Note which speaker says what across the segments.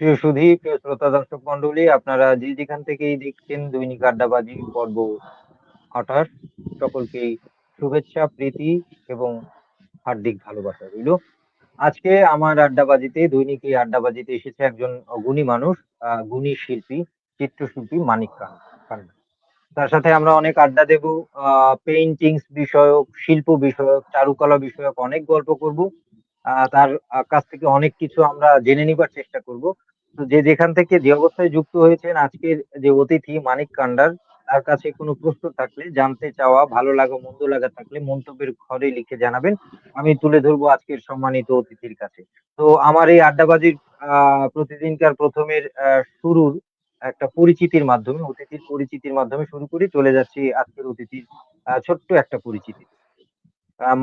Speaker 1: প্রিয় সুধী, প্রিয় শ্রোতা দর্শক মন্ডলী, আপনারা যে যেখান থেকেই দেখছেন দৈনিক আড্ডাবাজি পর্ব 28, সকলকেই শুভেচ্ছা, প্রীতি এবং হার্দিক ভালোবাসা রইল। আজকে আমার আড্ডাবাজিতে, দৈনিক এই আড্ডাবাজিতে এসেছে একজন গুণী মানুষ, গুণী শিল্পী, চিত্রশিল্পী মানিক কান্ডা। তার সাথে আমরা অনেক আড্ডা দেব, পেইন্টিংস বিষয়ক, শিল্প বিষয়ক, চারুকলা বিষয়ক অনেক গল্প করব। তার কাছ থেকে অনেক কিছু আমরা জেনে নিবার চেষ্টা করব। তো যে যেখান থেকে যে অবস্থায় যুক্ত হয়েছেন, আজকের যে অতিথি মানিক কান্ডার, তার কাছে কোনো প্রশ্ন থাকলে, জানতে চাওয়া, ভালো লাগা মন্দ লাগা থাকলে মন্তব্যের ঘরে লিখে জানাবেন। আমি তুলে ধরবো আজকের সম্মানিত অতিথির কাছে। তো আমার এই আড্ডাবাজির প্রতিদিনকার প্রথমের শুরুর একটা পরিচিতির মাধ্যমে, অতিথির পরিচিতির মাধ্যমে শুরু করি, চলে যাচ্ছি আজকের অতিথির ছোট্ট একটা পরিচিতি।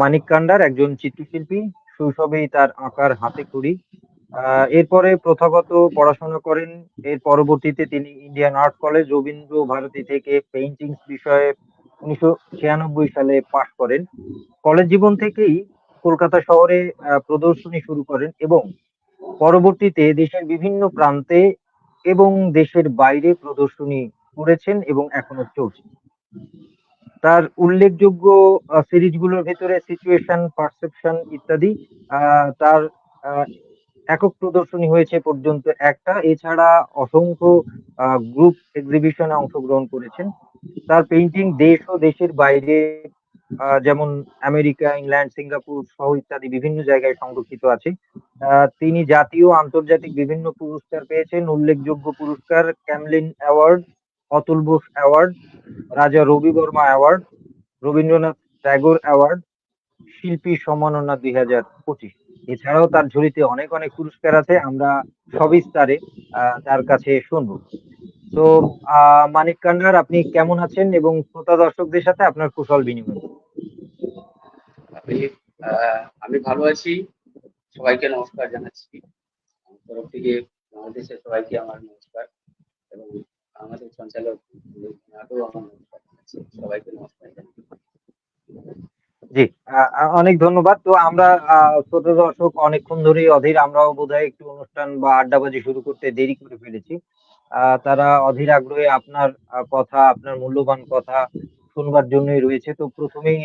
Speaker 1: মানিক কান্ডার একজন চিত্রশিল্পী। শৈশবেই তার আঁকার হাতেখড়ি। এরপরে প্রথাগত পড়াশোনা করেন। এর পরবর্তীতে তিনি Indian art college Rabindra Bharati থেকে পেইন্টিংস বিষয়ে 1996 সালে পাশ করেন। কলেজ জীবন থেকেই কলকাতা শহরে প্রদর্শনী শুরু করেন এবং পরবর্তীতে দেশের বিভিন্ন প্রান্তে এবং দেশের বাইরে প্রদর্শনী করেছেন এবং এখনো চলছে। তার উল্লেখযোগ্য সিরিজগুলোর ভেতরে সিচুয়েশন, পারসেপশন ইত্যাদি। তার আহ, একক প্রদর্শনী হয়েছে পর্যন্ত একটা, এছাড়া অসংখ্য গ্রুপ এক্সিবিশনে অংশগ্রহণ করেছেন। তার পেইন্টিং দেশ ও দেশের বাইরে, যেমন আমেরিকা, ইংল্যান্ড, সিঙ্গাপুর সহ ইত্যাদি বিভিন্ন জায়গায় সংরক্ষিত আছে। তিনি জাতীয় ও আন্তর্জাতিক বিভিন্ন পুরস্কার পেয়েছেন। উল্লেখযোগ্য পুরস্কার: ক্যামলিন অ্যাওয়ার্ড, অতুল বোস অ্যাওয়ার্ড, রাজা রবি বর্মা অ্যাওয়ার্ড, রবীন্দ্রনাথ ট্যাগর অ্যাওয়ার্ড, শিল্পী সম্মাননা 2025। এছাড়াও তার ঝুলিতে অনেক অনেক পুরস্কার আছে, আমরা সবিস্তারে তার কাছে শুনবো। তো মানিক কান্ডার, আপনি কেমন আছেন এবং শ্রোতা দর্শকদের সাথে আপনার কুশল বিনিময় করুন।
Speaker 2: আমি আমি ভালো আছি। সবাইকে নমস্কার জানাচ্ছি আমার তরফ থেকে। বাংলাদেশের সবাইকে আমার নমস্কার, এবং আমাদের সঞ্চালক আমার নমস্কার জানাচ্ছি। সবাইকে নমস্কার জানাচ্ছি।
Speaker 1: জি, অনেক ধন্যবাদ। তো আমরা শ্রোতা দর্শক অনেকক্ষণ ধরেই অধীর, আমরাও বোধহয় একটু অনুষ্ঠান বা আড্ডাবাজি শুরু করতে দেরি করে ফেলেছি। তারা অধীর আগ্রহে আপনার কথা, আপনার মূল্যবান কথা শুনবার জন্যই রয়েছে। তো প্রথমেই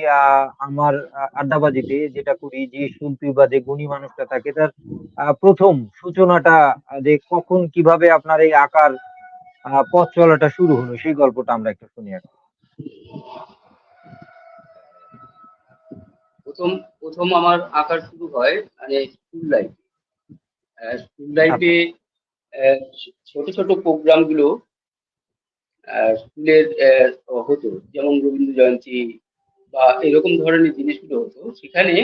Speaker 1: আমার আড্ডাবাজিতে যেটা করি, যে শিল্পী বা যে গুণী মানুষটা থাকে, তার প্রথম সূচনাটা, যে কখন কিভাবে আপনার এই আঁকার পথ চলাটা শুরু হলো, সেই গল্পটা আমরা একটু শুনি আর কি।
Speaker 2: প্রথম প্রথম আমার আঁকা শুরু হয় মানে স্কুল লাইফ। স্কুল
Speaker 1: আচ্ছা।
Speaker 2: লাইফে ছোট ছোট প্রোগ্রাম গুলো স্কুলের হতো, যেমন রবীন্দ্র জয়ন্তী বা এরকম ধরনের জিনিসগুলো হতো। সেখানে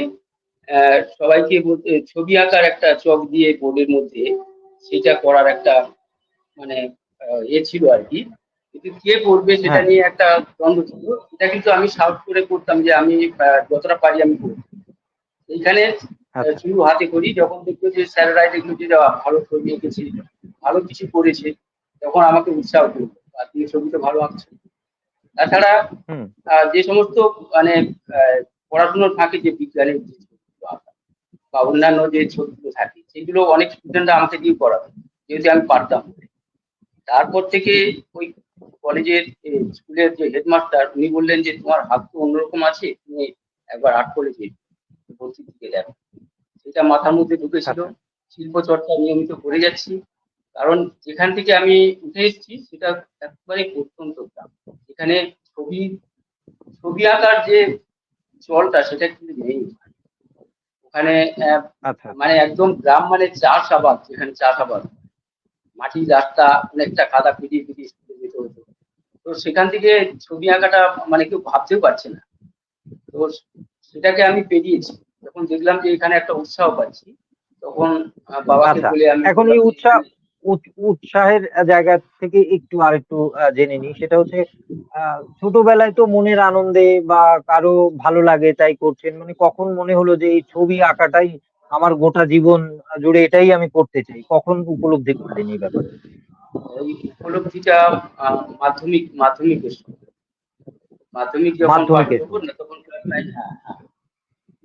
Speaker 2: সবাইকে বলতে ছবি আঁকার একটা চক দিয়ে বোর্ডের মধ্যে সেটা করার একটা মানে ছিল আর কি। কিন্তু কে করবে সেটা
Speaker 1: হ্যাঁ।
Speaker 2: নিয়ে একটা দ্বন্দ্ব ছিল। এটা কিন্তু আমি সাহস করে করতাম যে আমি যতটা পারি আমি করব। এইখানে
Speaker 1: আচ্ছা।
Speaker 2: শুরু হাতে করি। যখন দেখলো যে স্যাররাই দেখলো যে ভালো ছবি এঁকেছি, ভালো কিছু করেছে, তখন আমাকে উৎসাহ করলো, আর তুমি ছবি তো ভালো আঁকছো। তাছাড়া
Speaker 1: হুম।
Speaker 2: যে সমস্ত মানে পড়াশোনার ফাঁকে যে বিজ্ঞানের যে ছবিগুলো আঁকা বা অন্যান্য যে ছবিগুলো থাকে, সেগুলো অনেক স্টুডেন্টরা আমাকে দিয়ে করাবে, যেহেতু আমি পারতাম। তারপর থেকে ওই কলেজের স্কুলের যে হেডমাস্টার, উনি বললেন যে তোমার হাত তো অন্যরকম আছে, তুমি একবার আর্ট কলেজে ভর্তি দিতে যাবে। সেটা মাথার মধ্যে ঢুকেছিল।
Speaker 1: আচ্ছা।
Speaker 2: শিল্প চর্চা নিয়মিত করে যাচ্ছি, কারণ যেখান থেকে আমি উঠে এসেছি সেটা একেবারে প্রত্যন্ত গ্রাম। এখানে ছবি ছবি আঁকার যে চলটা সেটা কিন্তু নেই ওখানে।
Speaker 1: আচ্ছা।
Speaker 2: মানে একদম গ্রাম, মানে চাষাবাদ, যেখানে চাষাবাদ, মাটির রাস্তা, অনেকটা কাদা পিটিয়ে পিটিয়ে স্কুলে যেতে হতো। তো সেখান থেকে ছবি আঁকাটা মানে কেউ ভাবতেও পারছে না। তো সেটাকে আমি পেরিয়েছি। যখন দেখলাম যে এখানে একটা উৎসাহ পাচ্ছি, তখন বাবাকে
Speaker 1: আচ্ছা,
Speaker 2: বলে আমি
Speaker 1: এখন
Speaker 2: বললাম
Speaker 1: এই
Speaker 2: যে এখানে।
Speaker 1: উৎসাহের জায়গা থেকে একটু আরেকটু জেনে নিই। সেটা হচ্ছে, ছোটবেলায় তো মনের আনন্দে বা কারো ভালো লাগে তাই করছেন, মানে কখন মনে হলো যে এই ছবি আঁকাটাই আমার গোটা জীবন জুড়ে, এটাই আমি করতে চাই, কখন উপলব্ধি করলেন এই ব্যাপারটা?
Speaker 2: এই উপলব্ধিটা মাধ্যমিক মাধ্যমিকের সময়। মাধ্যমিক যখন পাশ
Speaker 1: মাধ্যমিকের
Speaker 2: করবো
Speaker 1: সময়।
Speaker 2: না, তখন ক্লাস 9, হ্যাঁ হ্যাঁ,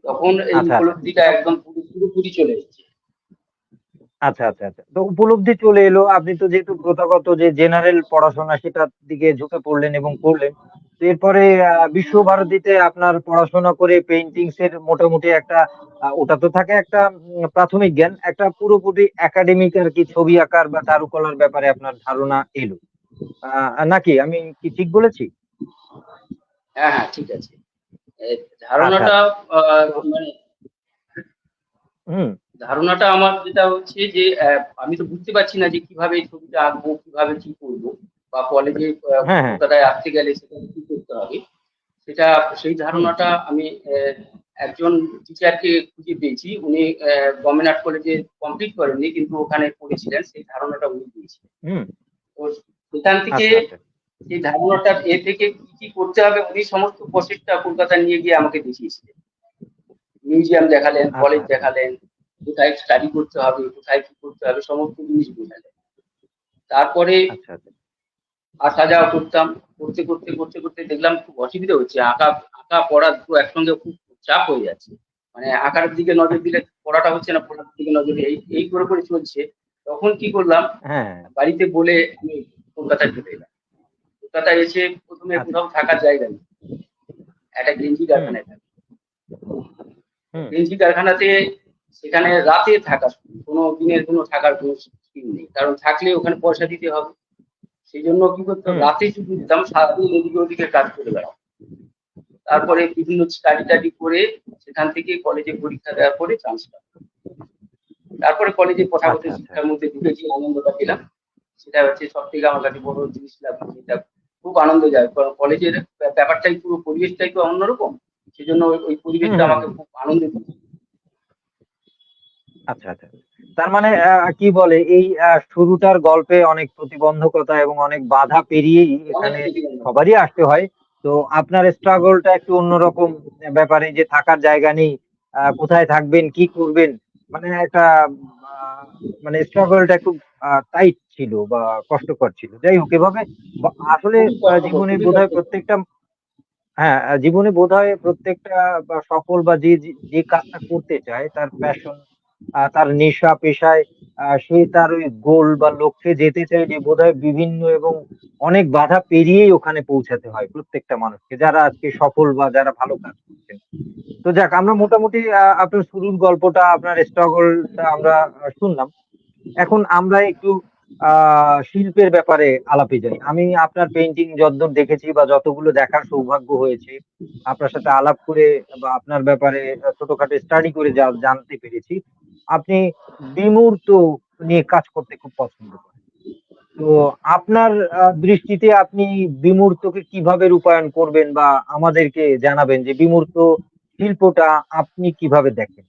Speaker 2: তখন এই
Speaker 1: আচ্ছা, আচ্ছা।
Speaker 2: উপলব্ধিটা একদম পুরোপুরি চলে এসেছে।
Speaker 1: আচ্ছা, আচ্ছা, আচ্ছা। তো উপলব্ধি চলে এলো। আপনি তো যেহেতু প্রথাগত যে জেনারেল পড়াশোনা সেটার দিকে ঝুঁকে পড়লেন এবং করলেন। তো এরপরে বিশ্বভারতীতে আপনার পড়াশোনা করে পেইন্টিংস এর মোটামুটি একটা ওটা তো থাকে একটা প্রাথমিক জ্ঞান। একটা পুরোপুরি একাডেমিক আরকি ছবি আঁকার বা চারুকলার ব্যাপারে আপনার ধারণা এলো। নাকি আমি কি ঠিক বলেছি?
Speaker 2: হ্যাঁ, হ্যাঁ, ঠিক আছে। এ
Speaker 1: আচ্ছা,
Speaker 2: ধারণাটা
Speaker 1: আচ্ছা। তো
Speaker 2: মানে
Speaker 1: হুম,
Speaker 2: ধারণাটা আমার যেটা হচ্ছে যে আমি তো বুঝতে পারছি না যে কিভাবে এই ছবিটা আঁকবো, কিভাবে কি করব বা কলেজে
Speaker 1: হ্যাঁ, হ্যাঁ।
Speaker 2: কলকাতায় আঁকতে গেলে সেখানে কি করতে হবে। সেটা সেই
Speaker 1: হুম,
Speaker 2: ধারণাটা আমি একজন টিচারকে খুঁজে পেয়েছি। উনি গভর্নমেন্ট আর্ট কলেজে কমপ্লিট করেননি কিন্তু ওখানে পড়েছিলেন। সেই ধারণাটা উনি দিয়েছিলেন।
Speaker 1: হুম।
Speaker 2: তো সেখান থেকে
Speaker 1: আচ্ছা, আচ্ছা।
Speaker 2: সেই ধারণাটা থেকে কি করতে হবে উনি সমস্ত প্রসেসটা কলকাতা নিয়ে গিয়ে আমাকে দেখিয়েছিলেন। মিউজিয়াম দেখালেন,
Speaker 1: আচ্ছা,
Speaker 2: কলেজ
Speaker 1: আচ্ছা।
Speaker 2: দেখালেন, কোথায় স্টাডি করতে হবে, কোথায় কি করতে হবে সমস্ত জিনিস বোঝালেন। তারপরে
Speaker 1: আচ্ছা, আচ্ছা।
Speaker 2: আসা যাওয়া করতাম। করতে দেখলাম খুব অসুবিধা হচ্ছে। আঁকা পড়া দুটো একসঙ্গে খুব চাপ হয়ে যাচ্ছে। মানে আঁকার দিকে নজর দিলে পড়াটা হচ্ছে না, পড়ার দিকে নজর এই করে চলছে। তখন কি করলাম,
Speaker 1: হ্যাঁ,
Speaker 2: বাড়িতে বলে আমি কলকাতায় চলে এলাম। কলকাতায় এসে ১ম এ
Speaker 1: আচ্ছা।
Speaker 2: কোথাও থাকার জায়গা নেই। একটা গেঞ্জি
Speaker 1: হুম,
Speaker 2: কারখানায় থাকি।
Speaker 1: হুম,
Speaker 2: গেঞ্জি কারখানাতে সেখানে রাতে থাকা কোনো দিনের কোনো থাকার কোনো স্কিম নেই। কারণ থাকলে ওখানে পয়সা দিতে হবে। সেজন্য কি করতাম
Speaker 1: হুম,
Speaker 2: রাতে ছুটি নিতাম, সারাদিন এদিকে ওদিকে কাজ করে বেড়াতাম। তারপরে বিভিন্ন স্টাডি-টাডি করে সেখান থেকে কলেজে পরীক্ষা দেওয়ার পরে চান্স পাই। তারপরে কলেজে প্রথাগত
Speaker 1: আচ্ছা, আচ্ছা।
Speaker 2: শিক্ষার মধ্যে ঢুকে যে আনন্দটা পেলাম, সেটা হচ্ছে সবথেকে আমার কাছে বড় জিনিস লাগলো যেটা খুব আনন্দদায়ক। কারণ কলেজের ব্যাপারটাই পুরো পরিবেশটাই তো অন্যরকম। সেজন্য ওই
Speaker 1: হুম,
Speaker 2: পরিবেশটা
Speaker 1: হুম,
Speaker 2: আমাকে
Speaker 1: হুম।
Speaker 2: খুব আনন্দ দিয়েছে।
Speaker 1: আচ্ছা, আচ্ছা। তার মানে কি বলে এই শুরুটার গল্পে অনেক প্রতিবন্ধকতা এবং অনেক বাধা পেরিয়েই
Speaker 2: অনেক
Speaker 1: এখানে
Speaker 2: প্রতিবন্ধক।
Speaker 1: সবারই আসতে হয়। তো আপনার struggle টা একটু অন্যরকম ব্যাপারে যে থাকার জায়গা নেই, কোথায় থাকবেন, কি করবেন? মানে একটা আ মানে struggle টা একটু টাইট ছিল বা কষ্টকর ছিল। যাই হোক এভাবে আসলে
Speaker 2: খুবই কষ্টকর,
Speaker 1: জীবনে
Speaker 2: খুবই
Speaker 1: বোধহয়
Speaker 2: কষ্টকর।
Speaker 1: প্রত্যেকটা হ্যাঁ, জীবনে বোধহয় প্রত্যেকটা বা সফল বা যে কাজটা করতে চায় তার প্যাশন তার নেশা পেশায় সে তার ওই গোল বা লক্ষ্যে যেতে চায় যে বোধহয় বিভিন্ন এবং অনেক বাধা পেরিয়েই ওখানে পৌঁছাতে হয় প্রত্যেকটা মানুষকে। যারা আজকে সফল বা যারা ভালো কাজ করছেন। তো যাক আমরা মোটামুটি আপনার শুরুর গল্পটা আপনার struggle টা আমরা শুনলাম। এখন আমরা একটু আ শিল্পের ব্যাপারে আলাপে যাই। আমি আপনার পেইন্টিং যতদূর দেখেছি বা যতগুলো দেখার সৌভাগ্য হয়েছে, আপনার সাথে আলাপ করে বা আপনার ব্যাপারে ছোটখাটো স্টাডি করে যা জানতে পেরেছি, আপনি বিমূর্ত নিয়ে কাজ করতে খুব পছন্দ করেন। তো আপনার দৃষ্টিতে আপনি বিমূর্তকে কিভাবে রূপায়ণ করবেন বা আমাদেরকে জানাবেন যে বিমূর্ত শিল্পটা আপনি কিভাবে দেখেন?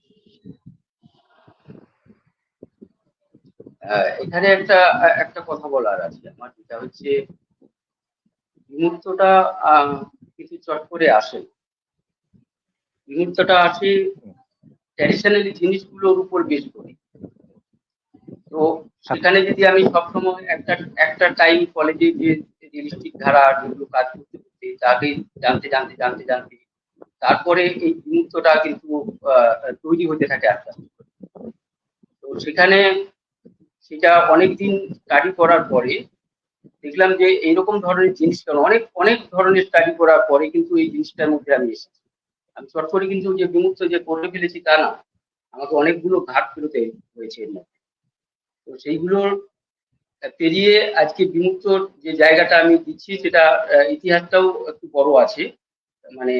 Speaker 2: এখানে একটা কথা বলার আছে আমার যেটা হচ্ছে বিমূর্তটা আ কিছু চট করে আসে না। বিমূর্তটা আসে
Speaker 1: হুম,
Speaker 2: ট্র্যাডিশনালি জিনিসগুলোর উপর বেস করে। তো
Speaker 1: আচ্ছা।
Speaker 2: সেখানে যদি আমি সবসময় একটা টাইম কলেজে যে রিয়ালিস্টিক ধারা যেগুলো কাজ করতে তাকে জানতে তারপরে এই বিমূর্তটা কিন্তু আ তৈরি হতে থাকে আস্তে, আস্তে করে। তো সেখানে সেটা অনেকদিন স্টাডি করার পরে দেখলাম যে এইরকম ধরনের জিনিস কেন অনেক ধরনের স্টাডি করার পরে কিন্তু এই জিনিসটার মধ্যে আমি এসেছি। আমি চট করে কিন্তু যে বিমূর্ত যে করে ফেলেছি তা না। আমাকে অনেকগুলো ঘাট পেরোতে হয়েছে এর মধ্যে। তো সেইগুলোর পেরিয়ে আজকে বিমুক্তর যে জায়গাটা আমি দিচ্ছি সেটা ইতিহাসটাও একটু বড় আছে। মানে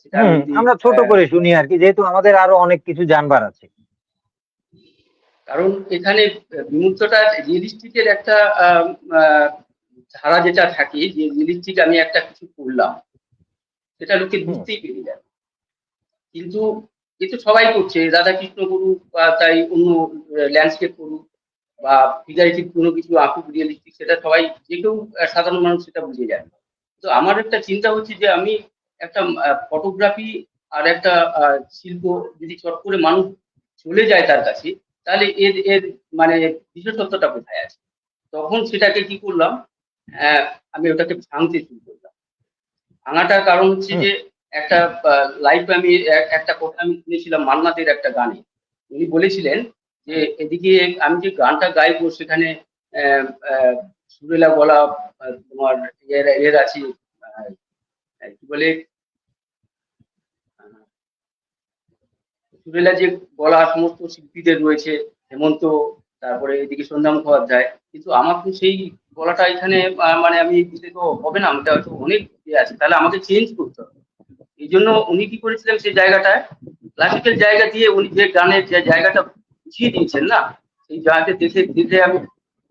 Speaker 2: সেটা আমি
Speaker 1: হুম,
Speaker 2: যদি
Speaker 1: আমরা ছোট করে শুনি আরকি। যেহেতু আমাদের আরো অনেক কিছু জানবার আছে।
Speaker 2: কারণ এখানে বিমূর্তটা রিয়ালিস্টিক এর একটা আম আ ধারা যেটা থাকে যে রিয়ালিস্টিক আমি একটা কিছু করলাম। সেটা লোকে
Speaker 1: হুম,
Speaker 2: বুঝতেই পেরে যায়। কিন্তু সবাই করছে। রাধাকৃষ্ণ করুক বা তাই অন্য ল্যান্ডস্কেপ করুক বা ফিগারেটিভ কোনো কিছু আঁকুক রিয়ালিস্টিক সেটা সবাই যে কেউ সাধারণ মানুষ সেটা বুঝে যায়। তো আমার একটা চিন্তা হচ্ছে যে আমি একটা ফটোগ্রাফি আর একটা আ শিল্প যদি চট করে মানুষ চলে যায় তার কাছে, তাহলে এর মানে বিশেষত্বটা কোথায় আছে? তখন সেটাকে কি করলাম, অ্যা আমি ওটাকে ভাঙতে শুরু করলাম। ভাঙাটার কারণ হচ্ছে
Speaker 1: হুম,
Speaker 2: যে একটা আ লাইভ আমি একটা কথা আমি শুনেছিলাম মান্না দের একটা গানে। উনি বলেছিলেন যে এদিকে আমি যে গানটা গাইবো সেখানে আহ, আহ, সুরেলা গলা, তোমার এর আছে, আহ, কি বলে, সুরেলা যে গলা সমস্ত শিল্পীদের রয়েছে, হেমন্ত, তারপরে এদিকে সন্ধ্যা মুখোপাধ্যায়, কিন্তু আমার তো সেই গলাটা এখানে মানে আমি দিতে তো হবে না, আমাকে হয়তো অনেক ইয়ে আছে, তাহলে আমাকে চেঞ্জ করতে হবে। এই জন্য উনি কি করেছিলেন, সেই জায়গাটায় ক্লাসিক্যাল জায়গা দিয়ে উনি যে গানের যে জায়গাটা বুঝিয়ে দিয়েছেন না, সেই জায়গাটা দেখে দেখে আমি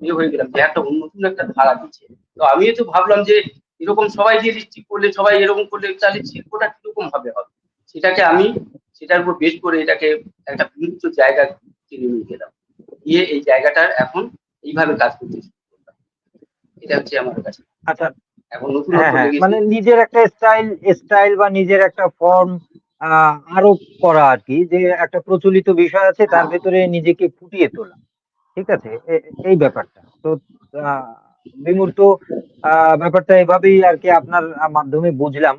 Speaker 2: ইয়ে হয়ে গেলাম যে একটা নতুন একটা ধারা দিচ্ছে। তো আমিও তো ভাবলাম যে এরকম সবাই রিয়েলিস্টিক করলে, সবাই এরকম করলে তাহলে শিল্পটা কিরকম ভাবে হবে। সেটাকে আমি সেটার উপর বেশ করে এটাকে একটা বিলুপ্ত জায়গা টেনে নিয়ে গেলাম, গিয়ে এই জায়গাটার এখন এইভাবে কাজ করতে শুরু করলাম। এটা হচ্ছে আমার কাছে
Speaker 1: আচ্ছা,
Speaker 2: এখন
Speaker 1: হ্যাঁ
Speaker 2: নতুনত্ব
Speaker 1: হ্যাঁ,
Speaker 2: লেগেছে।
Speaker 1: মানে নিজের একটা স্টাইল স্টাইল বা নিজের একটা ফর্ম আরোপ করা আর কি, যে একটা প্রচলিত বিষয় আছে তার
Speaker 2: হ্যাঁ,
Speaker 1: ভেতরে নিজেকে ফুটিয়ে তোলা। ঠিক আছে, এই ব্যাপারটা তো আহ, বিমূর্ত ব্যাপারটা এভাবেই আর কি আপনার মাধ্যমে বুঝলাম।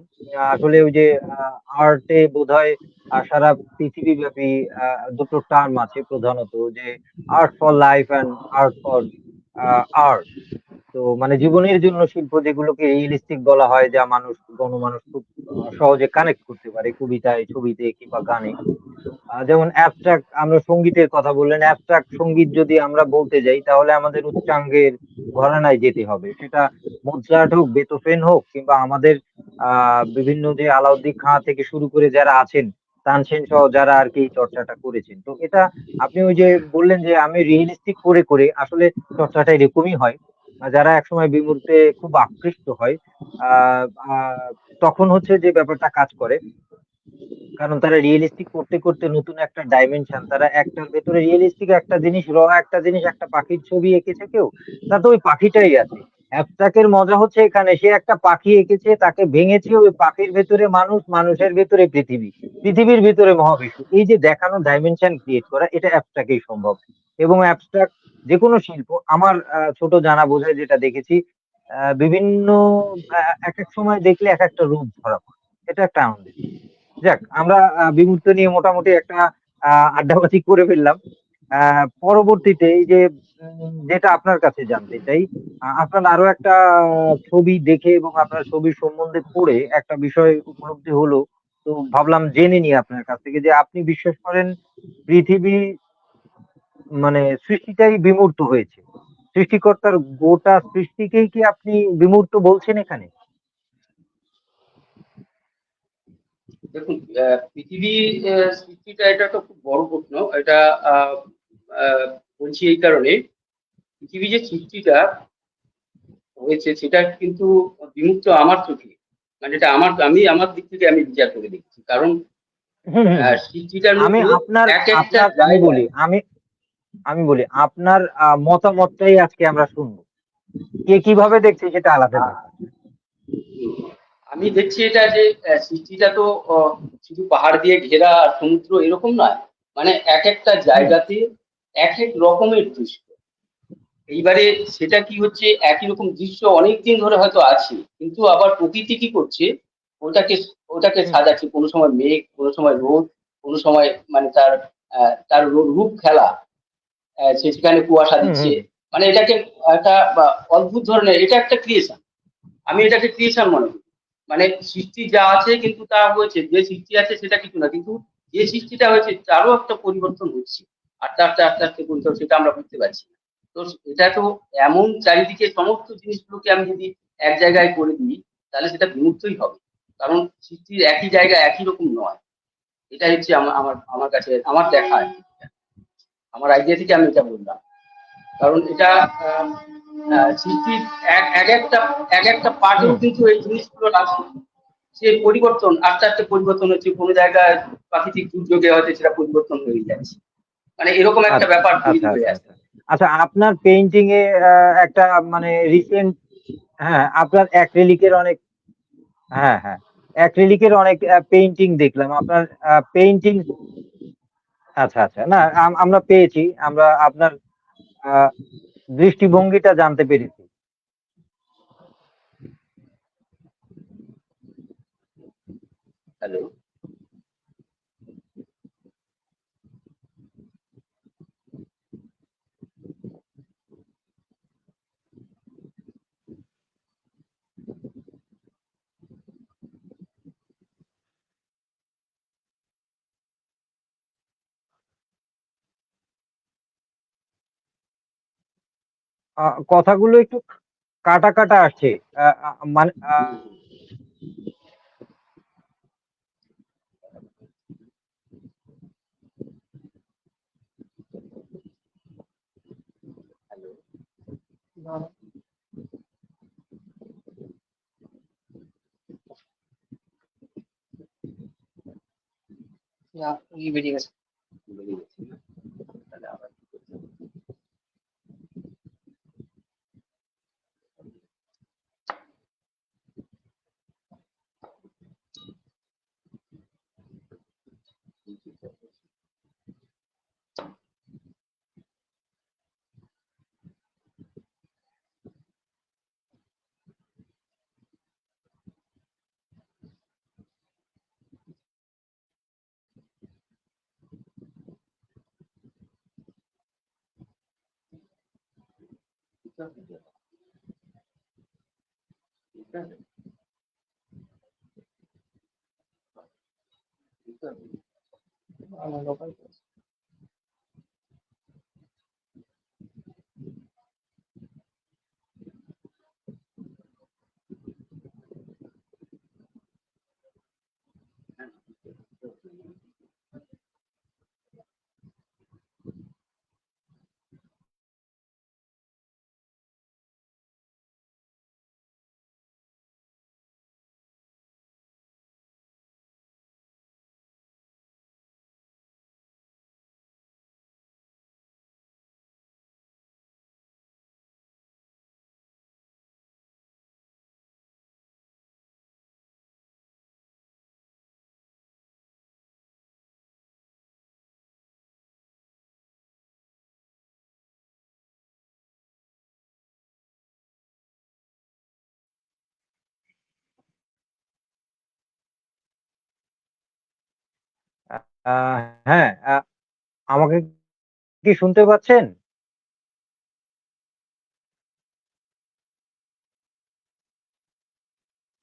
Speaker 1: আসলে ওই যে আর্টে বোধহয় সারা পৃথিবীব্যাপী দুটো টার্ম আছে প্রধানত, যে art for life and art for art. তো মানে জীবনের জন্য শিল্প, যেগুলোকে রিয়েলিস্টিক বলা হয়, যা গণমানুষ খুব সহজে কানেক্ট করতে পারে কবিতায়, ছবিতে কিংবা গানে। যেমন অ্যাবস্ট্রাক্ট, আমরা সঙ্গীতের কথা বললেন, অ্যাবস্ট্রাক্ট সঙ্গীত যদি আমরা বলতে যাই তাহলে আমাদের উচ্চাঙ্গের ঘরানায় যেতে হবে। সেটা মোৎসার্ট হোক, বেথোভেন হোক, কিংবা আমাদের বিভিন্ন যে আলাউদ্দিন খাঁ থেকে শুরু করে যারা আছেন, তানসেন সহ যারা আর কি এই চর্চাটা করেছেন। তো এটা আপনি ওই যে বললেন যে আমি রিয়েলিস্টিক করে করে, আসলে চর্চাটা এরকমই হয়। যারা একসময় বিমূর্তে খুব আকৃষ্ট হয়, আহ আহ, তখন হচ্ছে যে ব্যাপারটা কাজ করে, কারণ তারা রিয়েলিস্টিক করতে করতে নতুন একটা ডাইমেনশন, তারা একটার ভেতরে রিয়েলিস্টিক একটা জিনিস, একটা জিনিস, একটা পাখির ছবি এঁকেছে কেউ, তাতে ওই পাখিটাই আছে। অ্যাবস্ট্রাক্টের মজা হচ্ছে এখানে, সে একটা পাখি এঁকেছে, তাকে ভেঙেছে, ওই পাখির ভেতরে মানুষ, মানুষের ভেতরে পৃথিবী, পৃথিবীর ভিতরে মহাবিশ্ব, এই যে দেখানো ডাইমেনশন ক্রিয়েট করা, এটা অ্যাবস্ট্রাক্টেই সম্ভব। এবং অ্যাবস্ট্রাক্ট যে কোনো শিল্প, আমার ছোট জানা বোঝায় যেটা দেখেছি, বিভিন্ন এক এক সময় দেখলে এক একটা রূপ ধরা পড়ে। এটা একটা আনন্দের। যাক, আমরা বিমূর্ত নিয়ে মোটামুটি একটা আড্ডাবাজি করে ফেললাম। পরবর্তীতে এই যে যেটা আপনার কাছে জানতে চাই, আপনার আরো একটা ছবি দেখে এবং আপনার ছবির সম্বন্ধে পড়ে একটা বিষয় উপলব্ধি হলো। তো ভাবলাম জেনে নিই আপনার কাছ থেকে, যে আপনি বিশ্বাস করেন পৃথিবী মানে সৃষ্টিটাই বিমূর্ত হয়েছে? সৃষ্টিকর্তার গোটা সৃষ্টিকেই কি আপনি বিমূর্ত বলছেন এখানে?
Speaker 2: দেখুন, পৃথিবী সৃষ্টিটা এটা তো খুব বড় প্রশ্ন। এটা আহ, আহ, বলছি এই কারণে, পৃথিবী যে সৃষ্টিটা হয়েছে সেটা কিন্তু বিমুক্ত আমার চোখে, মানে এটা আমি আমার দিক থেকে আমি বিচার করে দেখছি। কারণ
Speaker 1: হুম হুম হুম।
Speaker 2: সৃষ্টিটার
Speaker 1: আমি
Speaker 2: মধ্যে
Speaker 1: আপনার
Speaker 2: এক একটা
Speaker 1: আপনার আমি বলি,
Speaker 2: জায়গায়,
Speaker 1: আমি বলি আপনার মতামতটাই আজকে আমরা শুনবো। কে কিভাবে দেখছে সেটা আলাদা
Speaker 2: আহ,
Speaker 1: ব্যাপার।
Speaker 2: আমি দেখছি এটা যে সৃষ্টিটা তো শুধু পাহাড় দিয়ে ঘেরা আর সমুদ্র এরকম নয়, মানে এক একটা
Speaker 1: হুম
Speaker 2: জায়গাতে এক এক রকমের দৃশ্য। এইবারে সেটা কি হচ্ছে, একই রকম দৃশ্য অনেক দিন ধরে হয়তো আছে, কিন্তু আবার প্রকৃতি কি করছে, ওটাকে ওটাকে
Speaker 1: হুম
Speaker 2: সাজাচ্ছে, কোনো সময় মেঘ, কোনো সময় রোদ, কোনো সময় মানে তার রূপ খেলা, সে সেখানে কুয়াশা
Speaker 1: হুম
Speaker 2: দিচ্ছে।
Speaker 1: হুম
Speaker 2: মানে এটাকে একটা অদ্ভুত ধরনের, এটা একটা ক্রিয়েশন। আমি এটাকে ক্রিয়েশন মনে করি। মানে সৃষ্টি যা আছে কিন্তু তা হয়েছে, যে সৃষ্টি আছে সেটা কিছু না, কিন্তু যে সৃষ্টিটা হয়েছে তারও একটা পরিবর্তন হচ্ছে, আস্তে আস্তে আস্তে আস্তে পরিবর্তন, সেটা আমরা বুঝতে পারছি না। তো এটা তো এমন, চারিদিকে সমস্ত জিনিসগুলোকে আমি যদি এক জায়গায় করে দিই, তাহলে সেটা বিমুক্তই হবে। কারণ সৃষ্টির একই জায়গা একই রকম নয়। এটাই হচ্ছে আমার আমার আমার কাছে আমার দেখা আর কি। আমার আইডিয়া থেকে আমি এটা বললাম। কারণ এটা আহ, সৃষ্টির এক একটা পার্টেও
Speaker 1: হুম।
Speaker 2: কিন্তু এই জিনিসগুলো আছে, সে পরিবর্তন আস্তে আস্তে পরিবর্তন হচ্ছে, কোনো জায়গায় প্রাকৃতিক দুর্যোগে হয়তো সেটা পরিবর্তন হয়ে যাচ্ছে, মানে এরকম একটা
Speaker 1: আচ্ছা
Speaker 2: ব্যাপার তৈরি
Speaker 1: আচ্ছা
Speaker 2: হয়ে
Speaker 1: আচ্ছা
Speaker 2: আসছে।
Speaker 1: আচ্ছা। আচ্ছা, আপনার পেইন্টিং এ একটা মানে রিসেন্ট, হ্যাঁ আপনার অ্যাক্রিলিকের অনেক, হ্যাঁ হ্যাঁ, অ্যাক্রিলিকের অনেক পেইন্টিং দেখলাম আপনার পেইন্টিং। আচ্ছা আচ্ছা, না আমরা পেয়েছি, আমরা আপনার আহ, দৃষ্টিভঙ্গিটা জানতে পেরেছি।
Speaker 2: হ্যালো।
Speaker 1: কথাগুলো একটু কাটা কাটা আসছে। মানে
Speaker 2: হ্যালো। বেরিয়ে গেছে না? তাহলে আবার কি করতে হবে?
Speaker 1: হ্যাঁ, আমাকে কি শুনতে পাচ্ছেন?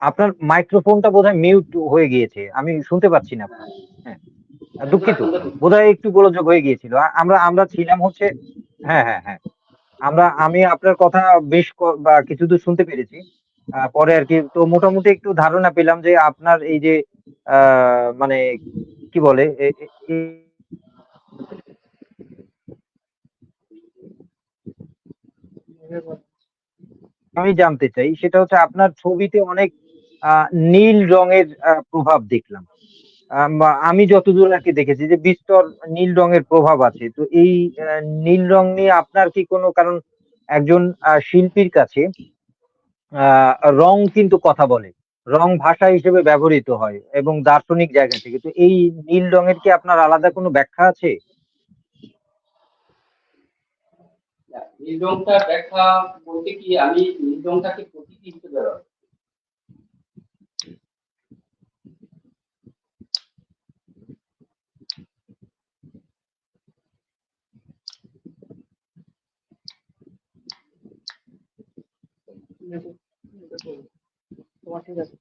Speaker 1: আপনার মাইক্রোফোনটা বোধহয় মিউট হয়ে গিয়েছে। আমি শুনতে পাচ্ছি না আপনার। হ্যাঁ, দুঃখিত। বোধহয় একটু গোলযোগ হয়ে গিয়েছিল। আমরা আমরা ছিলাম হচ্ছে হ্যাঁ, হ্যাঁ, হ্যাঁ। আমি আপনার কথা বেশ বা কিছুদূর শুনতে পেরেছি। পরে আরকি তো মোটামুটি একটু ধারণা পেলাম যে আপনার এই যে আ মানে কি বলে? এ এ এ আমি জানতে চাই সেটা হচ্ছে আপনার ছবিতে অনেক আ নীল রঙের প্রভাব দেখলাম। বা আমি যতদূর আরকি দেখেছি যে বিস্তর নীল রঙের প্রভাব আছে। তো এই নীল রং নিয়ে আপনার কি কোনো কারণ একজন শিল্পীর কাছে আ রং কিন্তু কথা বলে। রং ভাষা হিসেবে ব্যবহৃত হয় এবং দার্শনিক জায়গা থেকে। তো এই নীল রঙের কি আপনার আলাদা কোনো ব্যাখ্যা আছে?
Speaker 2: নীল রংটা ব্যাখ্যা বলতে কি আমি নীল রংটাকে প্রতীকী হিসেবে ব্যবহার করি। তোমার ঠিক আছে।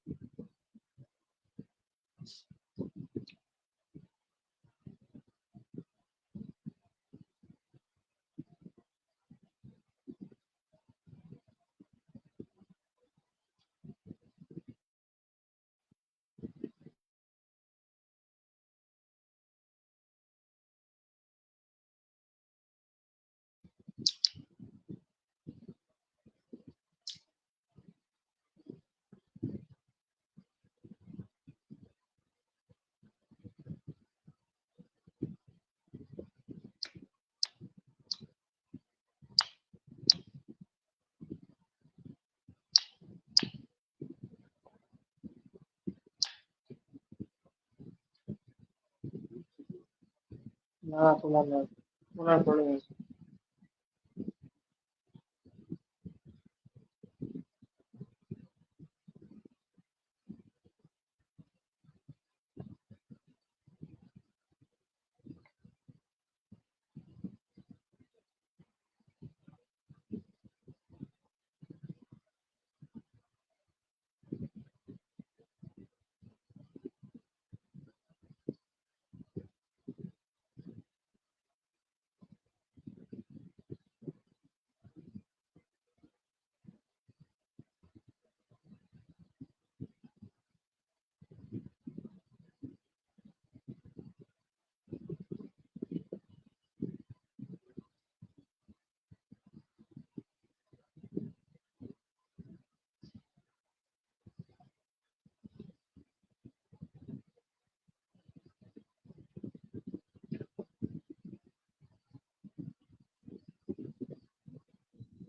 Speaker 2: না তোমার নয়, তোমার প্রবলেম হয়েছে।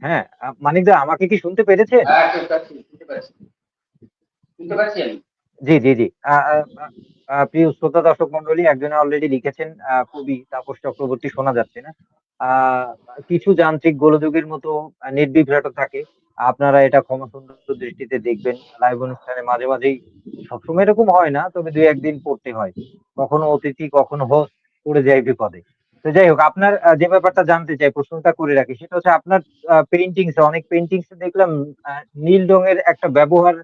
Speaker 1: হ্যাঁ, মানিকদা আমাকে কি শুনতে পেরেছেন?
Speaker 2: হ্যাঁ, শুনতে পাচ্ছি, শুনতে পাচ্ছি আমি।
Speaker 1: জি, জি, জি। প্রিয় শ্রোতা দর্শক মন্ডলী, একজনে অলরেডি লিখেছেন, কবি তাপস চক্রবর্তী শোনা যাচ্ছে না। আ কিছু যান্ত্রিক গোলযোগের মতো নেট বিভ্রাট থাকে। আপনারা এটা ক্ষমাসুন্দর দৃষ্টিতে দেখবেন। লাইভ অনুষ্ঠানে মাঝে, মাঝেই সবসময় এরকম হয় না, তবে ২-১ দিন পড়তে হয়। কখনো অতিথি, কখনো হোস্ট পড়ে যায় বিপদে। তো যাই হোক, আপনার যে ব্যাপারটা জানতে চাই, প্রশ্নটা করে রাখি। সেটা হচ্ছে আপনার পেইন্টিংস এ, অনেক পেইন্টিংস এ দেখলাম আ নীল রঙের একটা ব্যবহার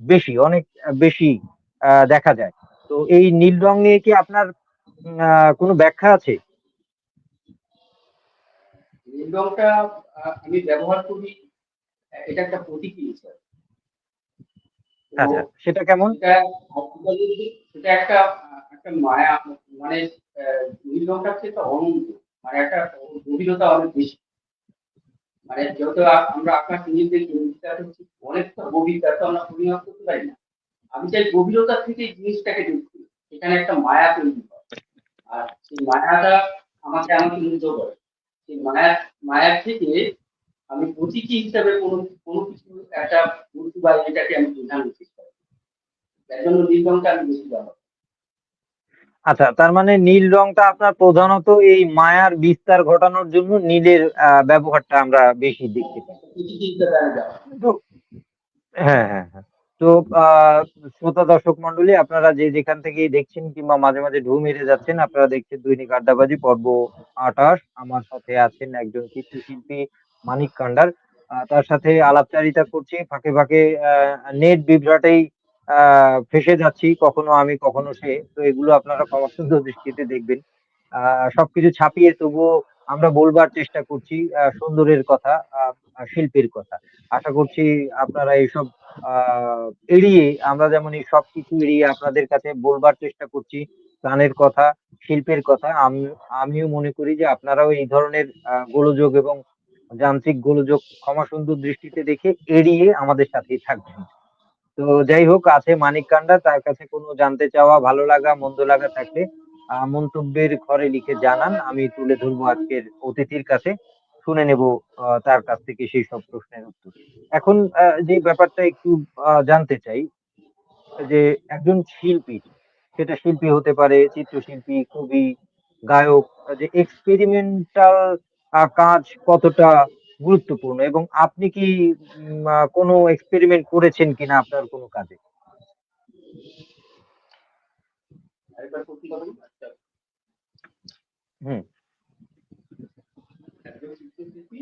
Speaker 1: বেশি, অনেক বেশি দেখা যায়। তো এই নীল রং নিয়ে কি আপনার কোনো ব্যাখ্যা আছে?
Speaker 2: নীল রংটা আমি ব্যবহার করি, এটা একটা প্রতীকী হিসাবে। তো
Speaker 1: আচ্ছা, সেটা কেমন?
Speaker 2: সেটা সেটা একটা একটা মায়া, মানে নীল রংটা হচ্ছে একটা অনন্ত, মানে একটা গভীরতা অনেক বেশি। মানে যেহেতু আমরা আকাশ নীল দেখি, নীলটা হচ্ছে অনেকটা গভীর, তার তো আমরা পরিমাপ করতে পারি না। আমি চাই গভীরতা থেকে জিনিসটাকে দেখতে, সেখানে একটা মায়া তৈরি হয়। আর সেই মায়াটা আমাকে আমাকে মুগ্ধ করে। সেই মায়ার থেকে আমি প্রতীকী হিসাবে কোনো কিছু একটা বস্তু বা এটাকে আমি বোঝানোর চেষ্টা করি। তার জন্য নীল রংটা আমি বেশি ব্যবহার করি।
Speaker 1: আচ্ছা, তার মানে নীল রংটা আপনার প্রধানত এই মায়ার বিস্তার ঘটানোর জন্য নীলের ব্যবহারটা আমরা বেশি দেখতে পাই।
Speaker 2: একটা প্রতীকী হিসাবে আমি ব্যবহার করি।
Speaker 1: তো হ্যাঁ, হ্যাঁ, হ্যাঁ। তো আ শ্রোতা দর্শক মন্ডলী, আপনারা যে যেখান থেকেই দেখছেন কিংবা মাঝে, মাঝে ঢু মেরে যাচ্ছেন, আপনারা দেখছেন দৈনিক আড্ডাবাজি পর্ব ২৮। আমার সাথে আছেন একজন চিত্রশিল্পী মানিক কান্ডার। তার সাথে আলাপচারিতা করছি। ফাঁকে, ফাঁকে নেট বিভ্রাটেই আ ফেঁসে যাচ্ছি। কখনো আমি, কখনো সে। তো এগুলো আপনারা ক্ষমাসুন্দর দৃষ্টিতে দেখবেন। আ সবকিছু ছাপিয়ে তবুও আমরা বলবার চেষ্টা করছি সুন্দরের কথা, আ আ শিল্পের কথা। আশা করছি আপনারা এইসব আ এড়িয়ে, আমরা যেমন এই সবকিছু এড়িয়ে আপনাদের কাছে বলবার চেষ্টা করছি গানের কথা, শিল্পের কথা। আমিও মনে করি যে আপনারাও এই ধরনের গোলযোগ এবং যান্ত্রিক গোলযোগ ক্ষমাসুন্দর দৃষ্টিতে দেখে এড়িয়ে আমাদের সাথেই থাকবেন। তো যাই হোক, আছে মানিক কান্ডা, তার কাছে কোনো জানতে চাওয়া, ভালো লাগা, মন্দ লাগা থাকলে মন্তব্যের ঘরে লিখে জানান। আমি তুলে ধরবো আজকের অতিথির কাছে। শুনে নেব তার কাছ থেকে সেই সব প্রশ্নের উত্তর। এখন যে ব্যাপারটা একটু জানতে চাই যে একজন শিল্পী, সেটা শিল্পী হতে পারে, চিত্রশিল্পী, কবি, গায়ক, যে এক্সপেরিমেন্টাল কাজ কতটা গুরুত্বপূর্ণ, এবং আপনি কি কোনো এক্সপেরিমেন্ট করেছেন কিনা আপনার কোনো কাজে?
Speaker 2: আরেকবার প্রশ্নটা বলুন। আচ্ছা,
Speaker 1: হুম।
Speaker 2: একজন চিত্রশিল্পী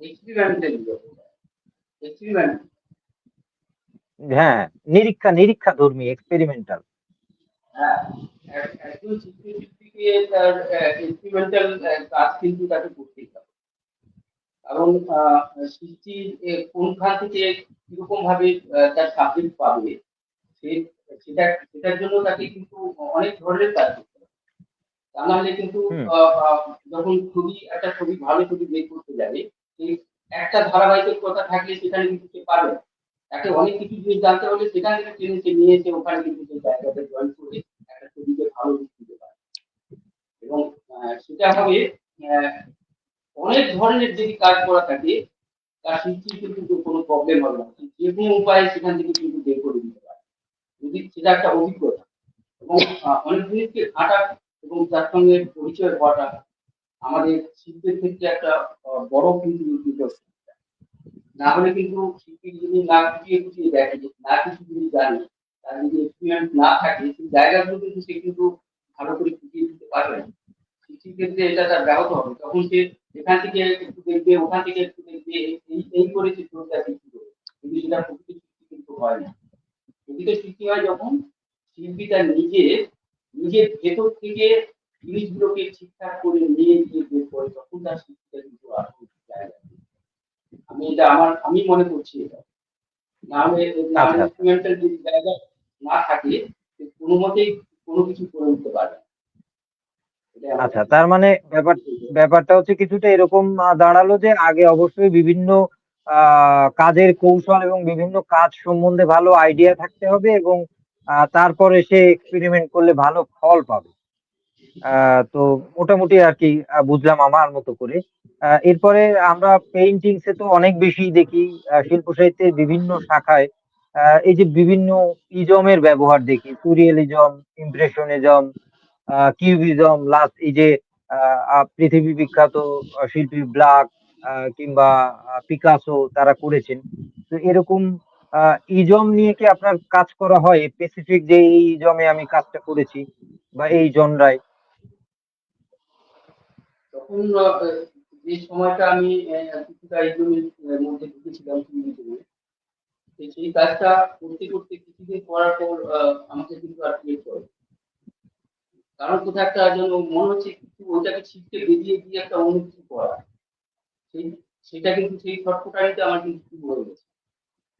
Speaker 2: এক্সপেরিমেন্টাল এক্সপেরিমেন্ট।
Speaker 1: হ্যাঁ, নিরীক্ষাধর্মী, এক্সপেরিমেন্টাল।
Speaker 2: হ্যাঁ, একজন চিত্রশিল্পীকে তার এক্সপেরিমেন্টাল কাজ কিন্তু তাকে করতেই হবে। কারণ সৃষ্টির কোনখান থেকে কিরকম ভাবে তার সাবজেক্ট পাবে, সে সেটার জন্য তাকে কিন্তু অনেক ধরনের কাজ করতে হবে। তা নাহলে কিন্তু
Speaker 1: হুম,
Speaker 2: আ আ যখন একটা ছবি ভালো ছবি বের করতে যাবে, সেই একটা ধারাবাহিকতা থাকলে সেখানে কিন্তু সে পারবে না। তাকে অনেক কিছু জিনিস জানতে হলে সেখান থেকে টেনে সে নিয়ে এসে ওখানে কিন্তু সেই জায়গাটা জয়েন করে একটা ছবিকে ভালো রূপ দিতে পারে। এবং সেটা হবে অ্যা অনেক ধরনের যদি কাজ করা থাকে, তার সৃষ্টির কিন্তু কোনো প্রবলেম হবে না। যেকোনো উপায়ে সেখান থেকে কিন্তু বের করে দিতে পারে। যদি সেটা একটা অভিজ্ঞতা, এবং অনেক জিনিসকে ঘাঁটা এবং তার সঙ্গে পরিচয় হওয়াটা আমাদের শিল্পের ক্ষেত্রে একটা বড় কিন্তু নিদর্শন। না হলে কিন্তু শিল্পী যদি না খুঁটিয়ে দেখে, না কিছু যদি জানে, তার যদি এক্সপেরিয়েন্স না থাকে, সেই জায়গাগুলো কিন্তু সে কিন্তু ভালো করে ফুটিয়ে তুলতে পারবে না। কৃষির ক্ষেত্রে এটা তার ব্যাহত হবে। তখন সে এখান থেকে একটু দেখবে, ওখান থেকে একটু দেখবে, এই করে সে চলতে সৃষ্টি করবে। কিন্তু সেটা প্রকৃত সৃষ্টি কিন্তু হয় না। প্রকৃত সৃষ্টি হয় যখন শিল্পী তার নিজের ভেতর থেকে জিনিসগুলোকে ঠিকঠাক করে নিয়ে গিয়ে বের করে, তখন তার সৃষ্টিটা কিন্তু আসল জায়গা। আমি মনে করছি এটা। না হলে
Speaker 1: আচ্ছা, আচ্ছা।
Speaker 2: ইনস্ট্রুমেন্টাল যদি জায়গা না থাকে, সে কোনো মতেই কোনো কিছু করে উঠতে পারবে না। এটাই আমার
Speaker 1: আচ্ছা,
Speaker 2: কাছে
Speaker 1: তার মানে ব্যাপারটা হচ্ছে কিছুটা এরকম দাঁড়ালো যে আগে অবশ্যই বিভিন্ন আ কাজের কৌশল এবং বিভিন্ন কাজ সম্বন্ধে ভালো আইডিয়া থাকতে হবে, এবং তারপরে সে এক্সপেরিমেন্ট করলে ভালো ফল পাবে। তো মোটামুটি আর কি বুঝলাম আমার মতো করে। এরপরে আমরা পেইন্টিংস এ তো অনেক বেশি দেখি, শিল্প সাহিত্যের বিভিন্ন শাখায় এই যে বিভিন্ন ইজমের ব্যবহার দেখি, সুরিয়েলিজম, ইমপ্রেশনিজম, কিউবিজম, লাস্ট এই যে পৃথিবী বিখ্যাত শিল্পী ব্লাক কিংবা পিকাসো তারা করেছেন। তো এরকম ইজম নিয়ে কি আপনার কাজ করা হয়, স্পেসিফিক যে এই ইজমে আমি কাজটা করেছি বা এই জনরায়?
Speaker 2: তখন যে সময়টা আমি কিছুটা এগুলোর মধ্যে ঢুকেছিলাম টিভিতে, সেই কাজটা করতে করতে কিছুদিন করার পর আমাকে কিন্তু আর ক্রিয়েট করে, কারণ কোথাও একটা যেন মনে হচ্ছে কিছু ওইটাকে ছিটকে বেরিয়ে দিয়ে একটা অন্য কিছু করা, সেই সেটা কিন্তু সেই ছটফটানিতে আমার কিন্তু শুরু হয়ে গেছে।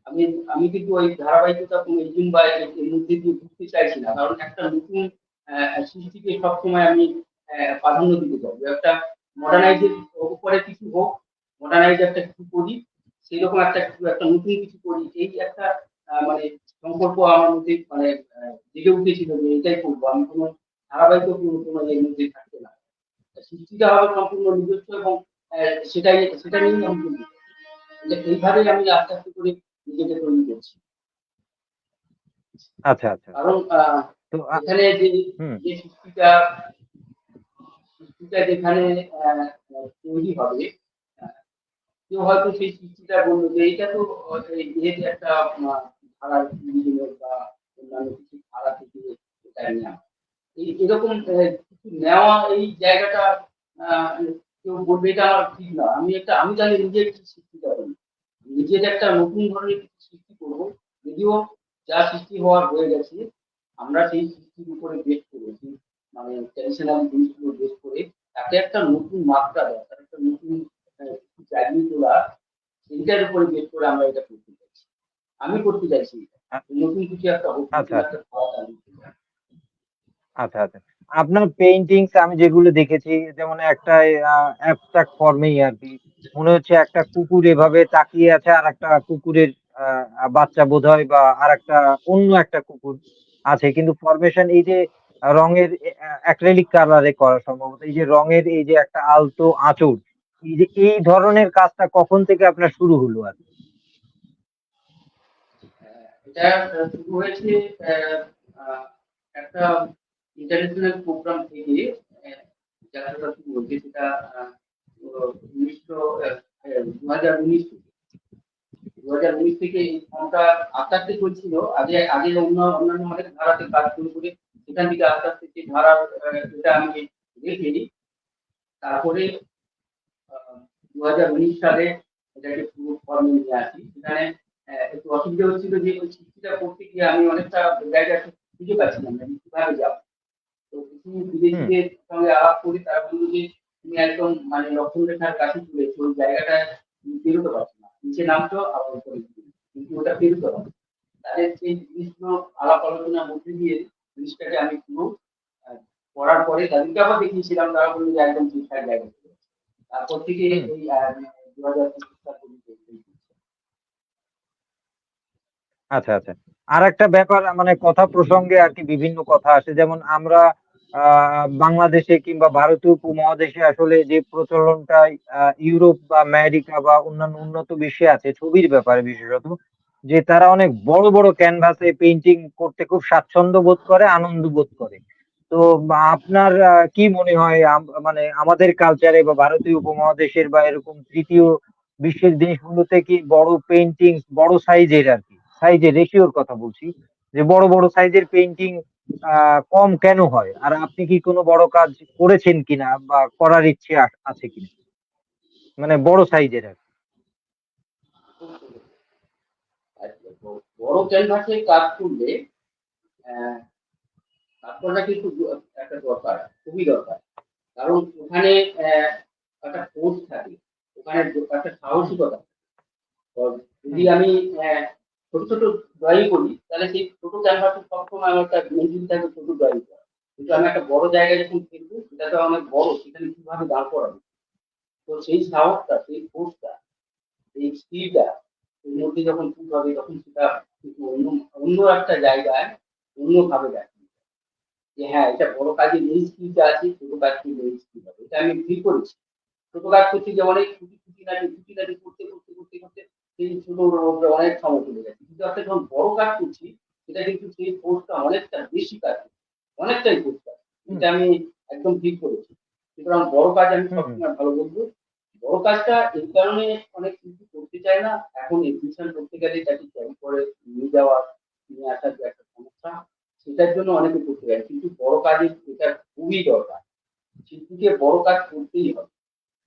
Speaker 2: আমি আমি কিন্তু ওই ধারাবাহিকতা কোনো এজিম বা এর মধ্যে দিয়ে ঢুকতে চাইছি না, কারণ একটা নতুন সৃষ্টিকে সবসময় আমি প্রাধান্য দিতে চাই। একটা মডার্নাইজের উপরে কিছু হোক, মডার্নাইজ একটা কিছু করি, সেরকম একটা কিছু একটা নতুন কিছু করি, এই একটা মানে সংকল্প আমার মধ্যে মানে জেগে উঠেছিল যে এটাই করবো। আমি কোনো ধারাবাহিক কোনো এর মধ্যে থাকতে না, সৃষ্টিটা হবে সম্পূর্ণ নিজস্ব, এবং সেটা নিয়েই আমি করবো। এইভাবেই আমি আস্তে আস্তে করে নিজেকে তৈরি করছি।
Speaker 1: আচ্ছা, আচ্ছা।
Speaker 2: কারণ
Speaker 1: তো
Speaker 2: এখানে যে
Speaker 1: হুম,
Speaker 2: যে সৃষ্টিটা সৃষ্টিটা যেখানে তৈরি হবে, আহ, কেউ হয়তো সেই সৃষ্টিটা বললো যে এইটা তো এই এর একটা ধারার বিনিময় বা অন্যান্য কিছু ধারা থেকে এটা নেওয়া, এরকম কিছু নেওয়া, এই জায়গাটা আহ, কেউ বলবে এটা আমার ঠিক না। আমি জানি নিজের কি সৃষ্টিটা করি, নিজের একটা নতুন ধরনের কিছু সৃষ্টি করবো। যদিও যা সৃষ্টি হওয়ার হয়ে গেছে, আমরা সেই সৃষ্টির উপরে বেস করেছি, মানে ট্র্যাডিশনাল জিনিসগুলো বেস করে তাকে একটা নতুন মাত্রা দেওয়া, তার একটা নতুন কিছু জাগিয়ে তোলা, সেইটার উপরে বেস করে আমরা এটা করতে চাইছি। আমি করতে চাইছি এটা।
Speaker 1: আ-
Speaker 2: নতুন কিছু একটা হোক,
Speaker 1: আচ্ছা,
Speaker 2: নতুন
Speaker 1: আচ্ছা,
Speaker 2: একটা ধারা চালু করতে চাই।
Speaker 1: আচ্ছা, আচ্ছা। আপনার পেইন্টিংস আমি যেগুলো দেখেছি, যেমন একটা অ্যাবস্ট্রাক্ট ফর্মেই আর কি, মনে হচ্ছে একটা কুকুর এভাবে তাকিয়ে আছে, আর একটা কুকুরের বাচ্চা বোধহয়, বা আর একটা অন্য একটা কুকুর আছে, কিন্তু ফরমেশন এই যে রঙের অ্যাক্রিলিক কালারে করা, সম্ভবত এই যে রঙের এই যে একটা আলতো আঁচড়, এই যে এই ধরনের কাজটা কখন থেকে আপনার শুরু হলো আর কি?
Speaker 2: এটা শুরু হয়েছে আহ, আহ, একটা ইন্টারন্যাশনাল প্রোগ্রাম থেকে। আহ, যাত্রাটা শুরু হয়েছে সেটা 2019 থেকে। 2019 থেকে এই ফর্মটা আস্তে আস্তে চলছিল। আগে আগে অন্যান্য অনেক ধারাতে কাজ শুরু করে সেখান থেকে আস্তে আস্তে যে ধারার এটা আমি দেখে, তারপরে 2019 সালে এটাকে পুরো ফর্মে নিয়ে আসি। সেখানে একটু অসুবিধা হচ্ছিল যে ওই চুক্তিটা করতে গিয়ে আমি অনেকটা জায়গায় খুঁজে পাচ্ছিলাম না যে কিভাবে যাবো। তো কিছু
Speaker 1: হুম,
Speaker 2: বিদেশিদের সঙ্গে আলাপ করি, তারা বললো যে তুমি একদম মানে লক্ষণ রেখার কাছে চলেছো, ওই জায়গাটায় তুমি পেরোতে পারছো না, নিচে নামছো আবার উপরে উঠছো, কিন্তু ওটা পেরোতে হবে। তাদের সেই জিনিসগুলো আলাপ আলোচনার মধ্যে দিয়ে জিনিসটাকে আমি পুরো আহ, করার পরে তাদেরকে আবার দেখিয়েছিলাম, তারা বললো যে একদম ঠিকঠাক জায়গায় চলে এসেছে। তারপর থেকে
Speaker 1: হুম।
Speaker 2: এই 2025 সাল পর্যন্ত এই চলছে।
Speaker 1: আচ্ছা, আচ্ছা। আর একটা ব্যাপার, মানে কথা প্রসঙ্গে আর কি বিভিন্ন কথা আসে, যেমন আমরা বাংলাদেশে কিংবা ভারতীয় উপমহাদেশে আসলে যে প্রচলনটা ইউরোপ বা আমেরিকা বা অন্যান্য উন্নত বিশ্বে আছে ছবির ব্যাপারে বিশেষত, যে তারা অনেক বড় বড় ক্যানভাসে পেইন্টিং করতে খুব স্বাচ্ছন্দ্য বোধ করে, আনন্দ বোধ করে। তো আপনার কি মনে হয়, মানে আমাদের কালচারে বা ভারতীয় উপমহাদেশের বা এরকম তৃতীয় বিশ্বের দেশগুলোতে কি বড় পেইন্টিং, বড় সাইজের আর কি, সাইজের রেশিওর কথা বলছি, যে বড় বড় সাইজের পেইন্টিং কম কেন হয়? আর আপনি কি কোনো বড় কাজ করেছেন কিনা বা করার ইচ্ছে আছে কিনা, মানে বড় সাইজের আর কি?
Speaker 2: আর বড় ক্যানভাসে কাজ করলে আহ, তাৎপর্যটা কিন্তু একটা দরকার, খুবই দরকার। কারণ ওখানে আহ, একটা ফোর্স থাকে, ওখানে একটা সাহসিকতা। তো যদি
Speaker 1: হুম,
Speaker 2: আমি আহ, ছোট ছোট ড্রয়িং করি, তাহলে সেই ছোট ক্যানভাসে সবসময় আমার একটা মেনটেন থাকবে ছোট ড্রয়িং করা। কিন্তু আমি একটা বড় জায়গায় যখন খেলবো, সেটা তো অনেক বড়, সেখানে কিভাবে দাঁড় করাবো। তো সেই সাহসটা, সেই ফোর্সটা, এই স্কিলটা এর মধ্যে যখন পুট হবে, তখন সেটা কিন্তু অন্য অন্য একটা জায়গায় অন্যভাবে দেখে। যে হ্যাঁ, এটা বড় কাজের এই স্কিলটা আছে, ছোট কাজকে এই স্কিল হবে। এটা আমি ফিল করেছি। ছোট কাজ করতে যে অনেক খুঁটিনাটি করতে সেই ছোটর মধ্যে অনেক সময় চলে যাচ্ছে। কিন্তু একটা যখন বড় কাজ করছি, সেটা কিন্তু সেই ফোর্সটা অনেকটা বেশি কাজ করছে। অনেকটাই ফোর্স কাজ।
Speaker 1: হুম,
Speaker 2: এটা আমি একদম ঠিক করেছি। সুতরাং বড় কাজ আমি
Speaker 1: হুম, হুম।
Speaker 2: সবসময় ভালো বলব। বড় কাজটা এই কারণে অনেক কিছু করতে চায় না। এখন এডমিশন করতে গেলে তাকে ক্যারি করে নিয়ে যাওয়া, নিয়ে আসার যে একটা সমস্যা, সেটার জন্য অনেকে করতে চায়। কিন্তু বড় কাজের এটা খুবই দরকার। শিল্পীকে বড় কাজ করতেই হবে।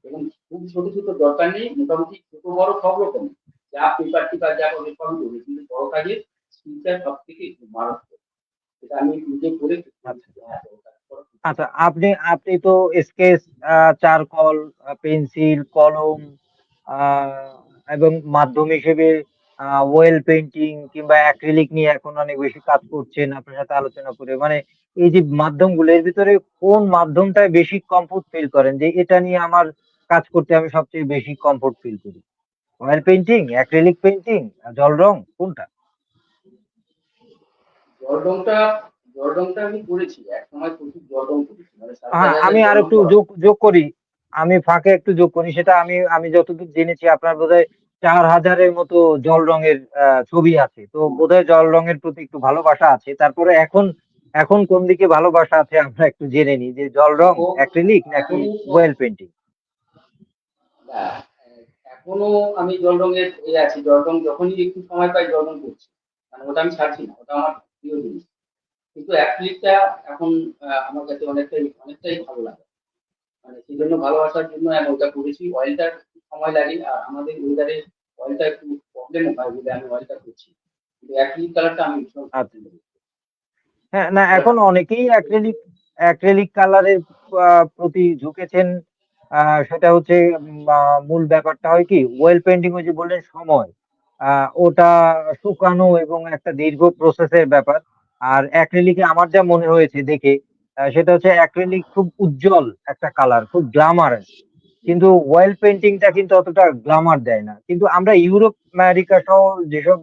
Speaker 2: এবং খুব ছোট, ছোট দরকার নেই। মোটামুটি ছোট বড় সব রকম। যা পেপার-টেপার যা হবে সবই করবে। কিন্তু বড় কাজের স্কিলটা সবথেকে মারাত্মক। সেটা আমি নিজে করে
Speaker 1: আচ্ছা।
Speaker 2: দেখেছি যে হ্যাঁ, বড় কাজ করা খুব
Speaker 1: আচ্ছা, আপনি আপনি তো স্কেচ, চারকোল, পেন্সিল, কলম, আ এবং মাধ্যম হিসেবে ওয়েল পেইন্টিং কিংবা অ্যাক্রিলিক নিয়ে এখন অনেক বেশি কাজ করছেন আপনার সাথে আলোচনা করে। মানে এই যে মাধ্যমগুলো এর ভিতরে কোন মাধ্যমটায় বেশি কমফোর্ট ফিল করেন? যে এটা নিয়ে আমার কাজ করতে আমি সবচেয়ে বেশি কমফোর্ট ফিল করি। অয়েল পেইন্টিং, অ্যাক্রিলিক পেইন্টিং, জল রং কোনটা?
Speaker 2: জল রংটা জল রংটা আমি করেছি। একসময় প্রচুর জল রং করেছি। মানে সাদা
Speaker 1: হ্যাঁ,
Speaker 2: জায়গায়
Speaker 1: আমি
Speaker 2: জল রং
Speaker 1: আরেকটু
Speaker 2: করা।
Speaker 1: যোগ করি। আমি ফাঁকে একটু যোগ করি। সেটা আমি আমি যতদূর জেনেছি আপনার বোধহয় ৪,০০০ এর মতো জল রঙের ছবি আছে। তো বোধহয় জল রঙের প্রতি একটু ভালোবাসা আছে। তারপরে এখন এখন কোন দিকে ভালোবাসা আছে আমরা একটু জেনে নিই যে জল রং,
Speaker 2: ও
Speaker 1: অ্যাক্রিলিক নাকি
Speaker 2: এখনো
Speaker 1: ওয়েল পেইন্টিং?
Speaker 2: আ এখনো আমি জল রঙের আছি। জল রং যখনই একটু সময় পাই জল রং করছি। মানে ওটা আমি ছাড়ছি না। ওটা আমার প্রিয় জিনিস। কিন্তু অ্যাক্রিলিকটা এখন আমার কাছে অনেকটাই ভালো লাগে। মানে সেজন্য ভালোবাসার জন্য আমি ওটা করেছি। অয়েলটা একটু সময় লাগে। আর আমাদের ওয়েদারে অয়েলটা একটু প্রবলেমও হয় বলে আমি অয়েলটা করছি। কিন্তু অ্যাক্রিলিক কালারটা আমি ভীষণ
Speaker 1: আচ্ছা।
Speaker 2: পছন্দ করি।
Speaker 1: হ্যাঁ, না এখন অনেকেই অ্যাক্রিলিক কালারের প্রতি ঝুঁকেছেন। আ সেটা হচ্ছে মূল ব্যাপারটা হয় কি ওয়েল পেইন্টিং ওই যে বললেন সময়। আ ওটা শুকানো এবং একটা দীর্ঘ প্রসেস এর ব্যাপার। আর অ্যাক্রিলিকে আমার যা মনে হয়েছে দেখে সেটা হচ্ছে অ্যাক্রিলিক খুব উজ্জ্বল একটা কালার, খুব গ্ল্যামারাস। কিন্তু ওয়েল পেইন্টিংটা কিন্তু অতটা গ্ল্যামার দেয় না। কিন্তু আমরা ইউরোপ, আমেরিকা সহ যেসব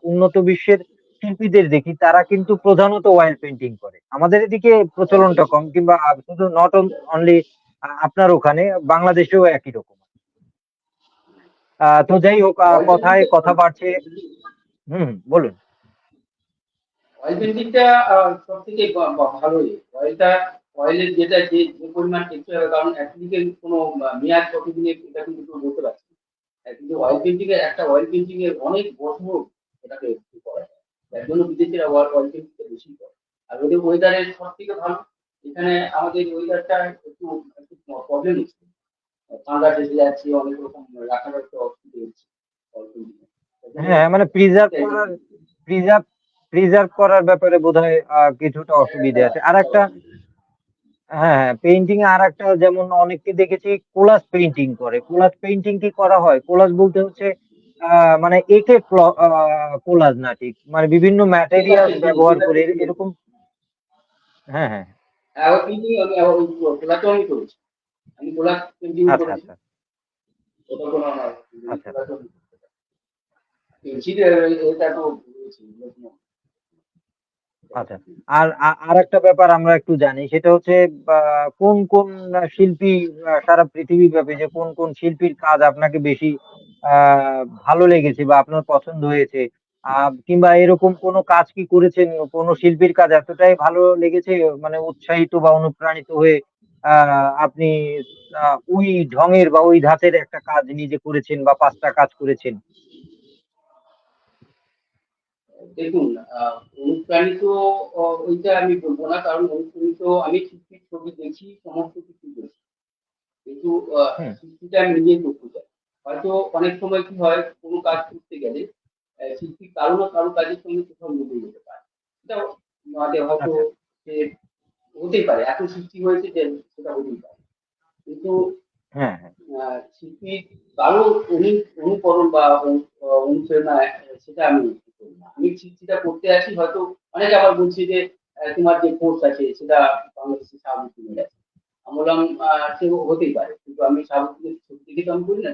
Speaker 1: উন্নত বিশ্বের শিল্পীদের দেখি তারা কিন্তু প্রধানত অয়েল পেইন্টিং করে। আমাদের এদিকে প্রচলনটা
Speaker 2: একদমই।
Speaker 1: কম কিংবা শুধু নট অনলি আপনার ওখানে বাংলাদেশেও একই রকম। তো যাই হোক
Speaker 2: অয়েল
Speaker 1: কথায়
Speaker 2: পেইন্টিংটা
Speaker 1: কথা বাড়ছে। হুম, বলুন।
Speaker 2: অয়েল পেইন্টিংটা সবথেকে ভালোই। অয়েলের যে পরিমাণ টেকসই হবে কারণ অ্যাক্রিলিকের কোনো মেয়াদ কতদিনের এটা কিন্তু কেউ বলতে পারছে না। কিন্তু অয়েল পেইন্টিং এর অনেক বছর এটাকে করা যায়। যার জন্য বিদেশিরা অয়েল পেইন্টিংটা বেশি করে। আর ওদের ওয়েদারের সবথেকে ভালো। এখানে আমাদের ওয়েদারটা একটু প্রবলেম হচ্ছে। ঠান্ডা লেগে যাচ্ছে, অনেক রকম রাখার একটু অসুবিধা হচ্ছে অয়েল পেইন্টিং এ। তার জন্য
Speaker 1: হ্যাঁ, মানে
Speaker 2: শীতটা একটু
Speaker 1: প্রিজার্ভ প্রিজার্ভ করার ব্যাপারে বোধহয় কিছুটা অসুবিধে আছে। আরেকটা হ্যাঁ, হ্যাঁ, পেইন্টিং এ আরেকটা যেমন অনেককে দেখেছি কোলাজ পেইন্টিং করে। কোলাজ পেইন্টিং কি করা হয়? কোলাজ বলতে হচ্ছে আ মানে এঁকে কোলাজ না ঠিক। মানে বিভিন্ন
Speaker 2: ঠিক আছে,
Speaker 1: ম্যাটেরিয়ালস ব্যবহার
Speaker 2: যেটা
Speaker 1: করে
Speaker 2: ঠিক বলেছেন।
Speaker 1: এরকম হ্যাঁ, হ্যাঁ।
Speaker 2: হ্যাঁ, ওই পেইন্টিং ওই গোলাপও আমি করেছি। আমি গোলাপ পেইন্টিং
Speaker 1: আচ্ছা,
Speaker 2: করেছি।
Speaker 1: আচ্ছা,
Speaker 2: ওটা কোনো আমার
Speaker 1: আচ্ছা, আচ্ছা।
Speaker 2: গোলাপও আমি করতে পারি। পেন্সিল এটা তো বলেছি,
Speaker 1: আচ্ছা। আর আরেকটা ব্যাপার আমরা একটু জানি সেটা হচ্ছে আ কোন শিল্পী সারা পৃথিবীব্যাপী যে কোন শিল্পীর কাজ আপনাকে বেশি আ ভালো লেগেছে বা আপনার পছন্দ হয়েছে? আ কিংবা এরকম কোন কাজ কি করেছেন? কোন শিল্পীর কাজ এতটাই ভালো লেগেছে মানে উৎসাহিত বা অনুপ্রাণিত হয়ে আ আপনি আ ওই ঢঙের বা ওই ধাঁচের একটা কাজ নিজে করেছেন বা ৫ টা কাজ করেছেন?
Speaker 2: দেখুন অনুপ্রাণিত ওইটা আমি বলব না। কারণ অনুপ্রাণিত আমি শিল্পীর ছবি দেখি, সমস্ত কিছু দেখি। কিন্তু
Speaker 1: হুম,
Speaker 2: শিল্পীটা আমি নিজেই করতে চাই। হয়তো অনেক সময় কি হয় কোন কাজ করতে গেলে শিল্পী কারো না কারো কাজের সঙ্গে কোথাও মিলে যেতে পারে। সেটা মানে হয়তো
Speaker 1: আচ্ছা।
Speaker 2: সে হতেই পারে। এত সৃষ্টি হয়েছে যে সেটা হতেই পারে। কিন্তু
Speaker 1: হ্যাঁ, হ্যাঁ।
Speaker 2: শিল্পীর কারো অনুকরণ বা অনুপ্রেরণায় সেটা আমি করি না। আমি যেটা করতে আসি হয়তো অনেকে আবার বলছে যে তোমার যে কোর্স আছে সেটা বাংলাদেশের শাহাবুদ্দিনের আছে। আমি বললাম সে হতেই পারে। কিন্তু আমি শাহাবুদ্দিনের ছবি দেখে তো আমি করি না।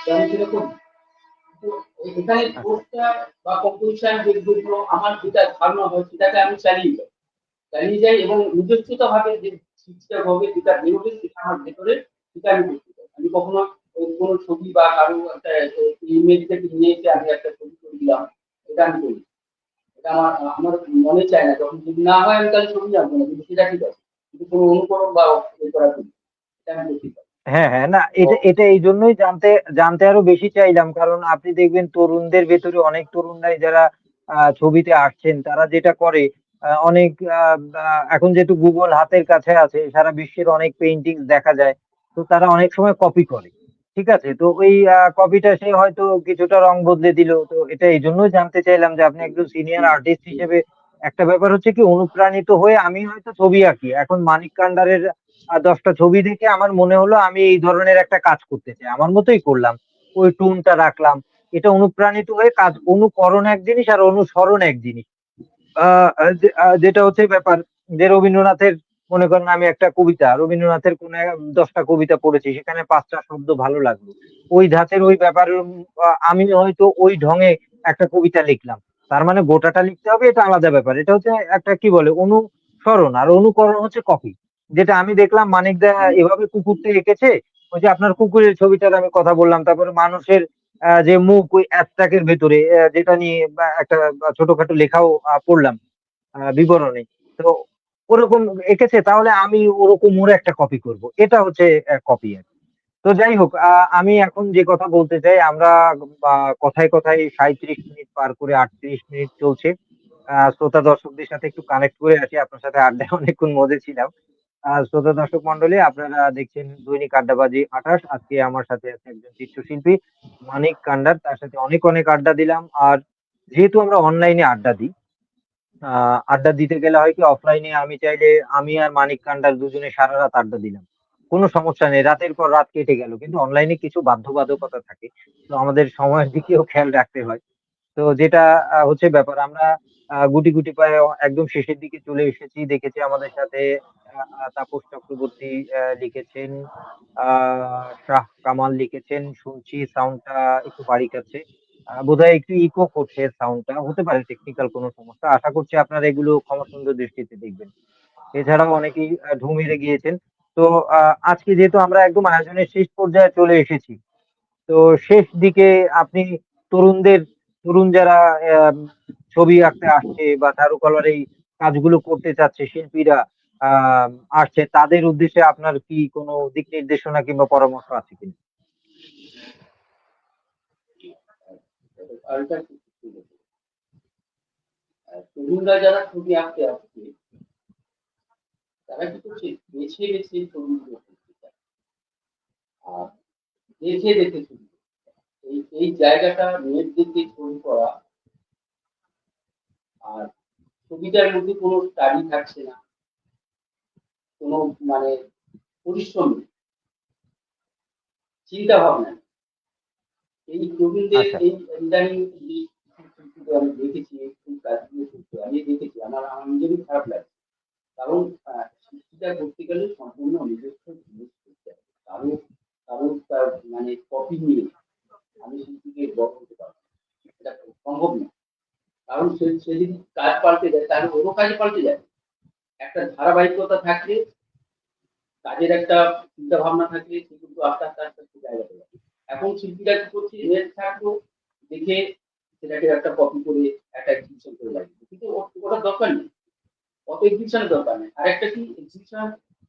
Speaker 2: তো আমি সেটা করি। তো এখানে
Speaker 1: আচ্ছা।
Speaker 2: কোর্সটা বা কম্পোজিশন যেগুলো আমার যেটা ধারণা হয় সেটাকে আমি চালিয়ে যাই। চালিয়ে যাই এবং নিজস্বতা ভাবে যে শিক্ষা হবে যেটা বেরোবে সেটা আমার ভেতরে সেটা আমি করতে চাই। আমি কখনো ওই কোনো ছবি বা কারো একটা ইমেজ থেকে নিয়ে এসে আমি একটা ছবি করে দিলাম, এটা আমি করি না। এটা আমার মনে চায় না। যখন যদি না হয় আমি তাহলে ছবি আঁকবো না। কিন্তু সেটা ঠিক আছে। কিন্তু কোনো অনুকরণ বা এ করা ঠিক না। এটা আমি করতে পারি।
Speaker 1: হ্যাঁ, হ্যাঁ। না,
Speaker 2: তো
Speaker 1: এটা এটা এইজন্যই জানতে জানতে আরো বেশি চাইলাম। কারণ আপনি দেখবেন তরুণদের ভেতরে অনেক তরুণরাই যারা ছবিতে আসছেন তারা যেটা করে অনেক আ আ এখন যেহেতু Google হাতের কাছে আছে, সারা বিশ্বের অনেক পেইন্টিংস দেখা যায়। তো তারা অনেক সময় কপি করে। ঠিক আছে? তো ওই কপিটা সে হয়তো কিছুটা রং বদলে দিল। তো এটা এইজন্যই জানতে চাইলাম যে আপনি একজন সিনিয়র আর্টিস্ট হিসেবে একটা ব্যাপার হচ্ছে কি অনুপ্রাণিত হয়ে আমি হয়তো ছবি আঁকি। এখন মানিক কান্ডারের ১০ টা ছবি দেখে আমার মনে হলো আমি এই ধরনের একটা কাজ করতে চাই। আমার মতোই করলাম। ওই টোনটা রাখলাম। এটা অনুপ্রাণিত হয়ে কাজ অনুকরণ এক জিনিস আর অনুসরণ এক জিনিস। আ আ যে যেটা হচ্ছে ব্যাপার যে রবীন্দ্রনাথের মনে করেন আমি একটা কবিতা, রবীন্দ্রনাথের কোনো ১০ টা কবিতা পড়েছি। সেখানে ৫ টা শব্দ ভালো লাগলো। ওই ধাঁচের ওই ব্যাপারের আমি হয়তো ওই ঢঙে একটা কবিতা লিখলাম। তার মানে গোটাটা লিখতে হবে এটা আলাদা ব্যাপার। এটা হচ্ছে একটা কি বলে অনুসরণ আর অনুকরণ হচ্ছে কপি। যেটা আমি দেখলাম মানিক দা এভাবে কুকুরটা এঁকেছে। ওই যে আপনার কুকুরের ছবিটার আমি কথা বললাম। তারপরে মানুষের যে মুখ ওই অ্যাবস্ট্রাক্ট এর ভেতরে যেটা নিয়ে একটা ছোটখাটো লেখাও পড়লাম বিবরণী। তো ওরকম এঁকেছে তাহলে আমি ওরকম ওর একটা কপি করব। এটা হচ্ছে কপি আরকি। তো যাই হোক আমি এখন যে কথা বলতে চাই আমরা আ কথায়, কথায় ৩৭ মিনিট পার করে ৩৮ মিনিট চলছে। শ্রোতা দর্শকদের সাথে একটু কানেক্ট করে আসি। আপনার সাথে আড্ডায় অনেকক্ষণ মজে ছিলাম। শ্রোতা দর্শক মন্ডলী আপনারা দেখছেন দৈনিক আড্ডাবাজি ২৮। আজকে আমার সাথে আছে একজন চিত্রশিল্পী মানিক কান্ডার। তার সাথে অনেক, অনেক আড্ডা দিলাম। আর যেহেতু আমরা অনলাইনে আড্ডা দিই, আ আড্ডা দিতে গেলে হয় কি অফলাইনে আমি চাইলে আমি আর মানিক কান্ডার দুজনে সারারাত আড্ডা দিলাম। কোন সমস্যা নেই। রাতের পর রাত কেটে গেল। কিন্তু অনলাইনে কিছু বাধ্যবাধকতা থাকে। তো আমাদের সময়ের দিকেও খেয়াল রাখতে হয়। তো যেটা হচ্ছে ব্যাপার আমরা গুটি, গুটি পায়ে একদম শেষের দিকে চলে এসেছি। দেখেছি আমাদের সাথে আ আ তাপস চক্রবর্তী লিখেছেন, আ শাহ কামাল লিখেছেন। শুনছি সাউন্ডটা একটু বাড়ি কাছে। বোধহয় একটু ইকো করছে সাউন্ডটা। হতে পারে টেকনিক্যাল কোনো সমস্যা। আশা করছি আপনারা এগুলো ক্ষমাসুন্দর দৃষ্টিতে দেখবেন। এছাড়াও অনেকেই ঢুঁ মেরে গিয়েছেন। তো আ আজকে যেহেতু আমরা একদম আয়োজনের শেষ পর্যায়ে চলে এসেছি। তো শেষ দিকে আপনি তরুণদের তরুণ যারা অ্যাম ছবি আঁকতে আসছে বা চারুকলার এই কাজগুলো করতে চাচ্ছে শিল্পীরা আসছে তাদের উদ্দেশ্যে আপনার কি কোনো দিক নির্দেশনা কিংবা পরামর্শ আছে কিনা?
Speaker 2: আর এটা ঠিক বলেছেন। তরুণরা যারা ছবি আঁকতে আসছে তারা কি করছে বেছে বেছে ছবিগুলো করতে চায়। আর দেখে দেখে ছবি করতে চায়। এই জায়গাটা নেট দেখে ছবি করা আর ছবিটার মধ্যে কোনো স্টাডি থাকছে না, কোনো মানে পরিশ্রম নেই, চিন্তা ভাবনা নেই। এই তরুণদের
Speaker 1: আচ্ছা,
Speaker 2: এই ইদানিং যে শিল্পীদের আমি দেখেছি এই কাজগুলো করতে আমি দেখেছি আমার নিজেরই খারাপ লাগে। কারণ শিল্পীটা করতে গেলে সম্পূর্ণ নিজস্ব জিনিস করতে হবে। কারো তার মানে কপি নিয়ে আমি শিল্পীকে বড় হতে পারবো না। এটা সম্ভব না। কারণ সে যদি কাজ পাল্টে যায় তাহলে ওরও কাজ পাল্টে যায়। একটা ধারাবাহিকতা থাকলে কাজের একটা চিন্তা ভাবনা থাকলে সে কিন্তু আস্তে আস্তে আস্তে আস্তে জায়গা পেয়ে যাবে। এখন শিল্পীরা কি করছে নেট থাকলো দেখে সেটাকে একটা কপি করে একটা এক্সিবিশন করে লাগিয়ে দিচ্ছে। কিন্তু ওটার দরকার নেই। অত এক্সিবিশনের দরকার নেই। আরেকটা কি এক্সিবিশন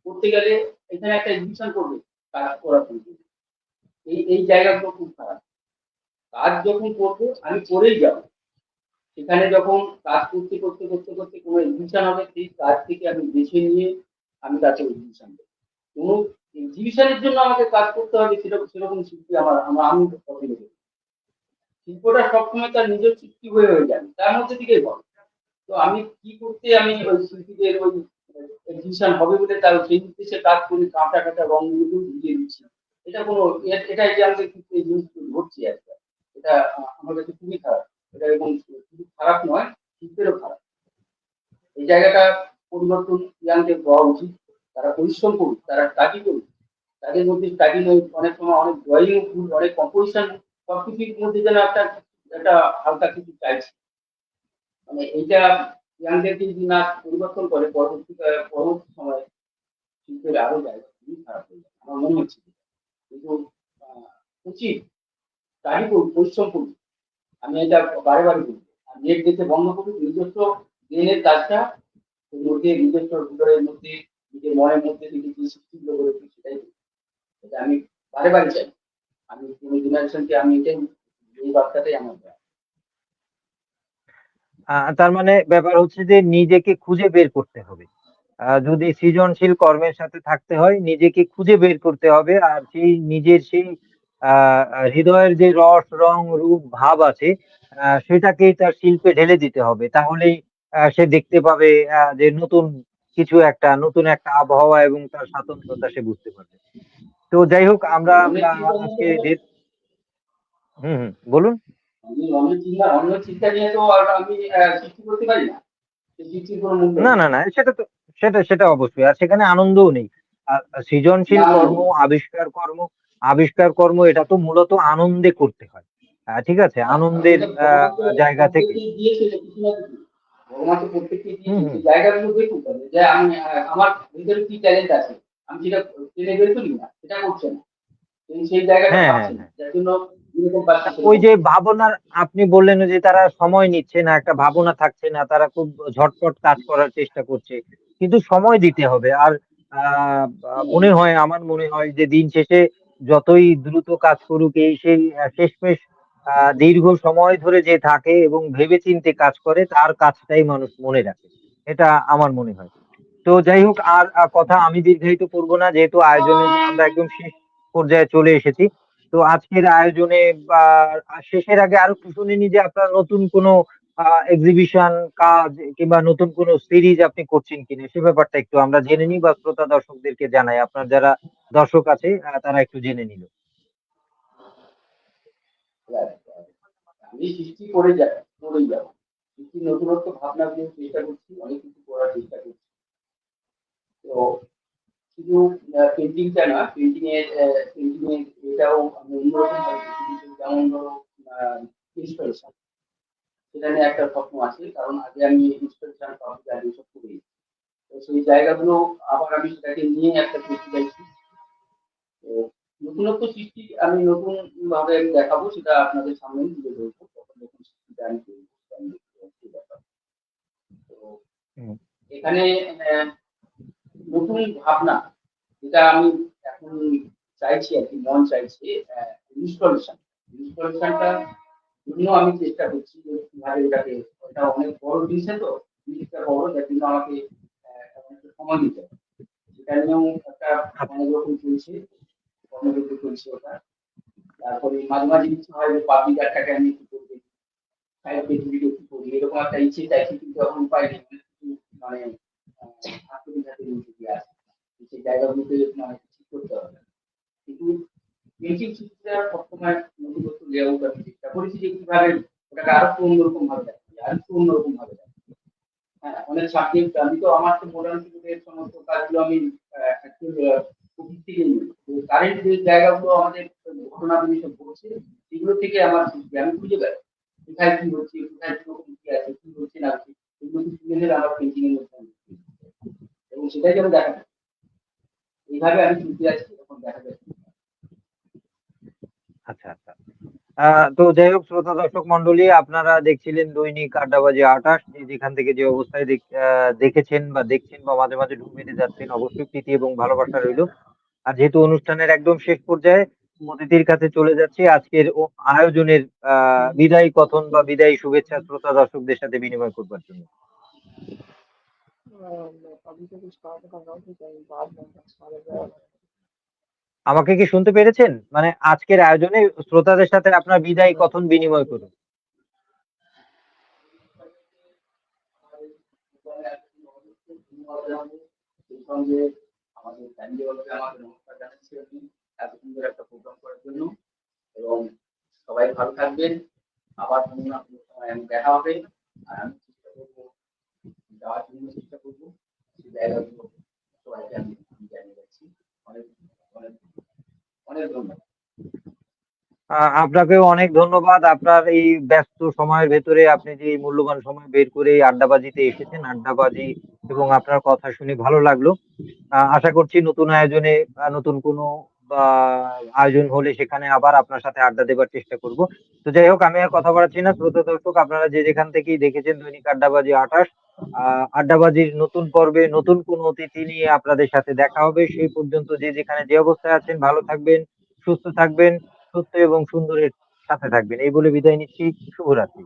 Speaker 2: করতে গেলে এখানে একটা এক্সিবিশন করবে কাজ করার জন্য। এই জায়গাগুলো খুব খারাপ। কাজ যখন করবো আমি করেই যাবো। সেখানে যখন কাজ করতে করতে করতে করতে কোনো এক্সিবিশন হবে সেই কাজ থেকে আমি বেছে নিয়ে আমি তাকে এক্সিবিশন দেবো। কোনো এক্সিবিশনের জন্য আমাকে কাজ করতে হবে সেরকম সেরকম শিল্পী আমি পছন্দ করি। শিল্পটা সবসময় তার নিজের সৃষ্টি হয়ে যাবে তার মধ্যে থেকেই বলে। তো আমি কি করতে আমি ওই শিল্পীদের ওই এক্সিবিশন হবে বলে তার সেই উদ্দেশ্যে কাজ করি কাঁটা কাঁটা রংগুলো বুঝিয়ে দিচ্ছি। এটা কোনো এটা যে আমাদের কিন্তু এই জিনিসগুলো ঘটছে আজকাল। এটা আমার কাছে খুবই খারাপ। এটা এবং শুধু খারাপ নয় শিল্পেরও খারাপ। এই জায়গাটা পরিবর্তন ইয়াংদের হওয়া উচিত। তারা পরিশ্রম করুক, তারা স্টাডি করুক। তাদের মধ্যে স্টাডি নেই অনেক সময় অনেক ড্রয়িং ভুল, অনেক কম্পোজিশন সবকিছুর মধ্যে যেন একটা একটা হালকা কিছু চাইছে। মানে এইটা ইয়াংদেরকে যদি না পরিবর্তন করে পরবর্তী সময়ে শিল্পের আরো জায়গা খুবই খারাপ হয়ে যাবে আমার মনে হচ্ছে। কিন্তু উচিত তারই পরিশ্রম করুন। আমি এটা বারে বারে বলবো। আর নেট দেখে বন্ধ করুন, নিজস্ব ব্রেনের কাজটা ওর মধ্যে নিজস্ব ভিতরের মধ্যে নিজের মনের মধ্যে থেকে যে সৃষ্টিগুলো গড়ে তুলি সেটাই করুন। এটা আমি বারে বারে চাই। আমি পুরো জেনারেশনকে আমি এটাই এই বার্তাটাই আমার দেওয়া।
Speaker 1: তার মানে ব্যাপার হচ্ছে যে নিজেকে খুঁজে বের করতে হবে। যদি সৃজনশীল কর্মের সাথে থাকতে হয় নিজেকে খুঁজে বের করতে হবে আর সেই নিজের সেই হৃদয়ের যে রস রং রূপ ভাব আছে সেটাকেই তার শিল্পে ঢেলে দিতে হবে তাহলেই সে দেখতে পাবে যে নতুন একটা আবহাওয়া এবং তার স্বাতন্ত্রতা সে বুঝতে পারবে। তো যাই হোক আমরা
Speaker 2: অনেক চিন্তা নিয়ে
Speaker 1: আজকে
Speaker 2: তো
Speaker 1: বলুন।
Speaker 2: আমি অন্য চিন্তা নিয়ে তো আর আমি সৃষ্টি করতে পারি না। সেই সৃষ্টির কোনো মূল্য
Speaker 1: না,
Speaker 2: নেই।
Speaker 1: না, না। সেটা অবশ্যই। আর সেখানে আনন্দও নেই। সৃজনশীল
Speaker 2: না
Speaker 1: কর্ম, আবিষ্কার কর্ম এটা তো মূলত আনন্দে করতে হয়। ঠিক আছে? আনন্দের
Speaker 2: এটা ভগবান তো
Speaker 1: জায়গা থেকে।
Speaker 2: প্রত্যেককেই দিয়েছে এটা কিছু না কিছু। ভগবান তো প্রত্যেককেই
Speaker 1: হুম,
Speaker 2: দিয়েছে।
Speaker 1: হুম।
Speaker 2: সেই জায়গাগুলো দেখুক তাহলে যে আমি আমার ভিতরে কি ট্যালেন্ট আছে। আমি সেটা টেনে বের করি না। সেটা করছে না। সেই জায়গাটা
Speaker 1: হ্যাঁ, হ্যাঁ,
Speaker 2: পাচ্ছে না।
Speaker 1: হ্যাঁ।
Speaker 2: যার জন্য যেরকম পাচ্ছে
Speaker 1: ওই
Speaker 2: সেরকম
Speaker 1: যে
Speaker 2: করছে।
Speaker 1: ভাবনার আপনি বললেন যে তারা সময় নিচ্ছে না, একটা ভাবনা থাকছে না। তারা খুব ঝটপট কাজ করার চেষ্টা করছে। কিন্তু সময় দিতে হবে। আর আ আ আমার মনে হয় যে দিন শেষে যতই দ্রুত কাজ করুক সেই শেষমেষ দীর্ঘ সময় ধরে যে থাকে এবং ভেবেচিন্তে কাজ করে তার কাজটাই মানুষ মনে রাখে। এটা আমার মনে হয়। তো যাই হোক আর কথা আমি দীর্ঘায়িত করব না যেহেতু আয়োজনের আমরা একদম শেষ পর্যায়ে চলে এসেছি। তো আজকের আয়োজনে বা শেষের আগে আরো একটু শুনে নিই যে আপনার নতুন কোনো এক্সিবিশন কাজ কিংবা নতুন কোনো সিরিজ আপনি করছেন কিনা সে ব্যাপারটা একটু আমরা জেনে নিই বা শ্রোতা দর্শকদেরকে জানাই। আপনার যারা দর্শক আছে তারা একটু জেনে নিল।
Speaker 2: Right, right. আমি সৃষ্টি করেই যাব। সৃষ্টির নতুনত্ব ভাবনা নিয়ে চেষ্টা করছি, অনেক কিছু করার চেষ্টা করছি। তো শুধু পেইন্টিংটা না, পেইন্টিং এর এটাও আমি অন্যরকম ভাবে দেখি। যেমন ধরো ইন্সপিরেশন সেটা নিয়ে একটা স্বপ্ন আছে। কারণ আগে আমি ইন্সপিরেশন পাবো আগে এসব করি। তো সেই জায়গাগুলো আবার আমি সেটাকে নিয়ে একটা করতে চাইছি। তো নতুনত্ব সৃষ্টি আমি নতুন ভাবে আমি দেখাবো সেটা আপনাদের সামনেই তুলে ধরবো। তখন নতুন সৃষ্টিটা আমি তৈরি করতে আমি দেখতে পাচ্ছি ব্যাপার। তো
Speaker 1: হুম।
Speaker 2: এখানে আহ, নতুন ভাবনা যেটা আমি এখন চাইছি আর কি মন চাইছে ইনস্টলেশন ইনস্টলেশনটা জন্য আমি চেষ্টা করছি যে কিভাবে এটাকে ওটা অনেক বড় জিনিস তো জিনিসটা বড় যার জন্য আমাকে অনেকটা সময় দিতে হবে সেটা নিয়েও একটা
Speaker 1: আচ্ছা,
Speaker 2: অনেক রকম চলছে কর্মযজ্ঞ চলছে ওটা তারপরে মাঝে মাঝে ইচ্ছে হয় যে পাবলিক আড্ডাটা আমি একটু করবো সাইড ভিডিও একটু করি এরকম একটা ইচ্ছে চাইছি কিন্তু এখন উপায় নেই অনেক কিছু মানে আত্মবিশ্বাসের মধ্যে দিয়ে আসে সেই জায়গাগুলোতে মানে ঠিক করতে হবে কিন্তু পেন্টিং শিল্পীরা সবসময় নতুনত্ব লেআউট আমি চেষ্টা করেছি যে কিভাবে ওটাকে আরো একটু অন্যরকম ভাবে দেখাচ্ছি আর একটু অন্যরকম ভাবে দেখাচ্ছি হ্যাঁ অনেক সাবজেক্ট আমি তো আমার তো মোডার্ন যুগের সমস্ত কাজগুলো আমি প্রকৃতি থেকে নিই কারেন্ট যে জায়গাগুলো আমাদের ঘটনাগুলি সব ঘটছে সেগুলো থেকে আমার সৃষ্টি আমি খুঁজে বেড়াই কোথায় কি হচ্ছে কোথায় কিরকম কি আছে কি হচ্ছে না হচ্ছে এগুলো কি তুলে ধরে আমার পেন্টিং এর মধ্যে আমি এবং সেটাই যেন দেখা যায় এইভাবে আমি চলতে আছি এখন দেখা যাচ্ছে
Speaker 1: আচ্ছা, আচ্ছা। তো যাই হোক শ্রোতা দর্শক মন্ডলী আপনারা দেখছিলেন দৈনিক আড্ডাবাজি ২৮ যে যেখান থেকে যে অবস্থায় দেখেছেন বা দেখছেন বা মাঝে মাঝে ঢুক মেরে যাচ্ছেন অবশ্যই প্রীতি এবং ভালোবাসা রইলো। আর যেহেতু অনুষ্ঠানের একদম শেষ পর্যায়ে অতিথির কাছে চলে যাচ্ছি আজকের আয়োজনের বিদায়ী কথন বা বিদায়ী শুভেচ্ছা শ্রোতা দর্শকদের সাথে বিনিময় করবার জন্য।
Speaker 3: अभी तो कुछ काम कर रहा हूँ तो कहीं बाद में सारे गए
Speaker 1: আমাকে কি শুনতে পেরেছেন? মানে আজকের আয়োজনে শ্রোতাদের সাথে আপনার বিদায়ী কথন বিনিময় করুন।
Speaker 2: সেই সঙ্গে আমাদের ফ্যামিলি বলতে আমাকে নমস্কার জানাচ্ছি আমি এত সুন্দর একটা প্রোগ্রাম করার জন্য এবং সবাই ভালো থাকবেন আবার কোনো না কোনো সময় আমি দেখা হবে আর আমি চেষ্টা করবো যাওয়ার জন্য চেষ্টা করবো সেই জায়গাগুলো সবাইকে আমি জানিয়ে যাচ্ছি অনেক অনেক অনেক ধন্যবাদ
Speaker 1: আপনাকেও অনেক ধন্যবাদ। আপনার এই ব্যস্ত সময়ের ভেতরে আপনি যে এই মূল্যবান সময় বের করে এই আড্ডাবাজিতে এসেছেন। আড্ডাবাজি এবং আপনার কথা শুনে ভালো লাগলো। আশা করছি নতুন আয়োজনে নতুন কোনো বা আয়োজন হলে সেখানে আবার আপনার সাথে আড্ডা দেবার চেষ্টা করব। তো যাই হোক, আমি আর কথা বাড়াচ্ছি না। শ্রোতা দর্শক, আপনারা যে যেখান থেকেই দেখেছেন দৈনিক আড্ডাবাজি ২৮, আড্ডাবাজির নতুন পর্বে নতুন কোনো অতিথি নিয়ে আপনাদের সাথে দেখা হবে। সেই পর্যন্ত যে যেখানে যে অবস্থায় আছেন ভালো থাকবেন, সুস্থ থাকবেন, সত্য এবং সুন্দরের সাথে থাকবেন। এই বলে বিদায় নিচ্ছি। শুভরাত্রি।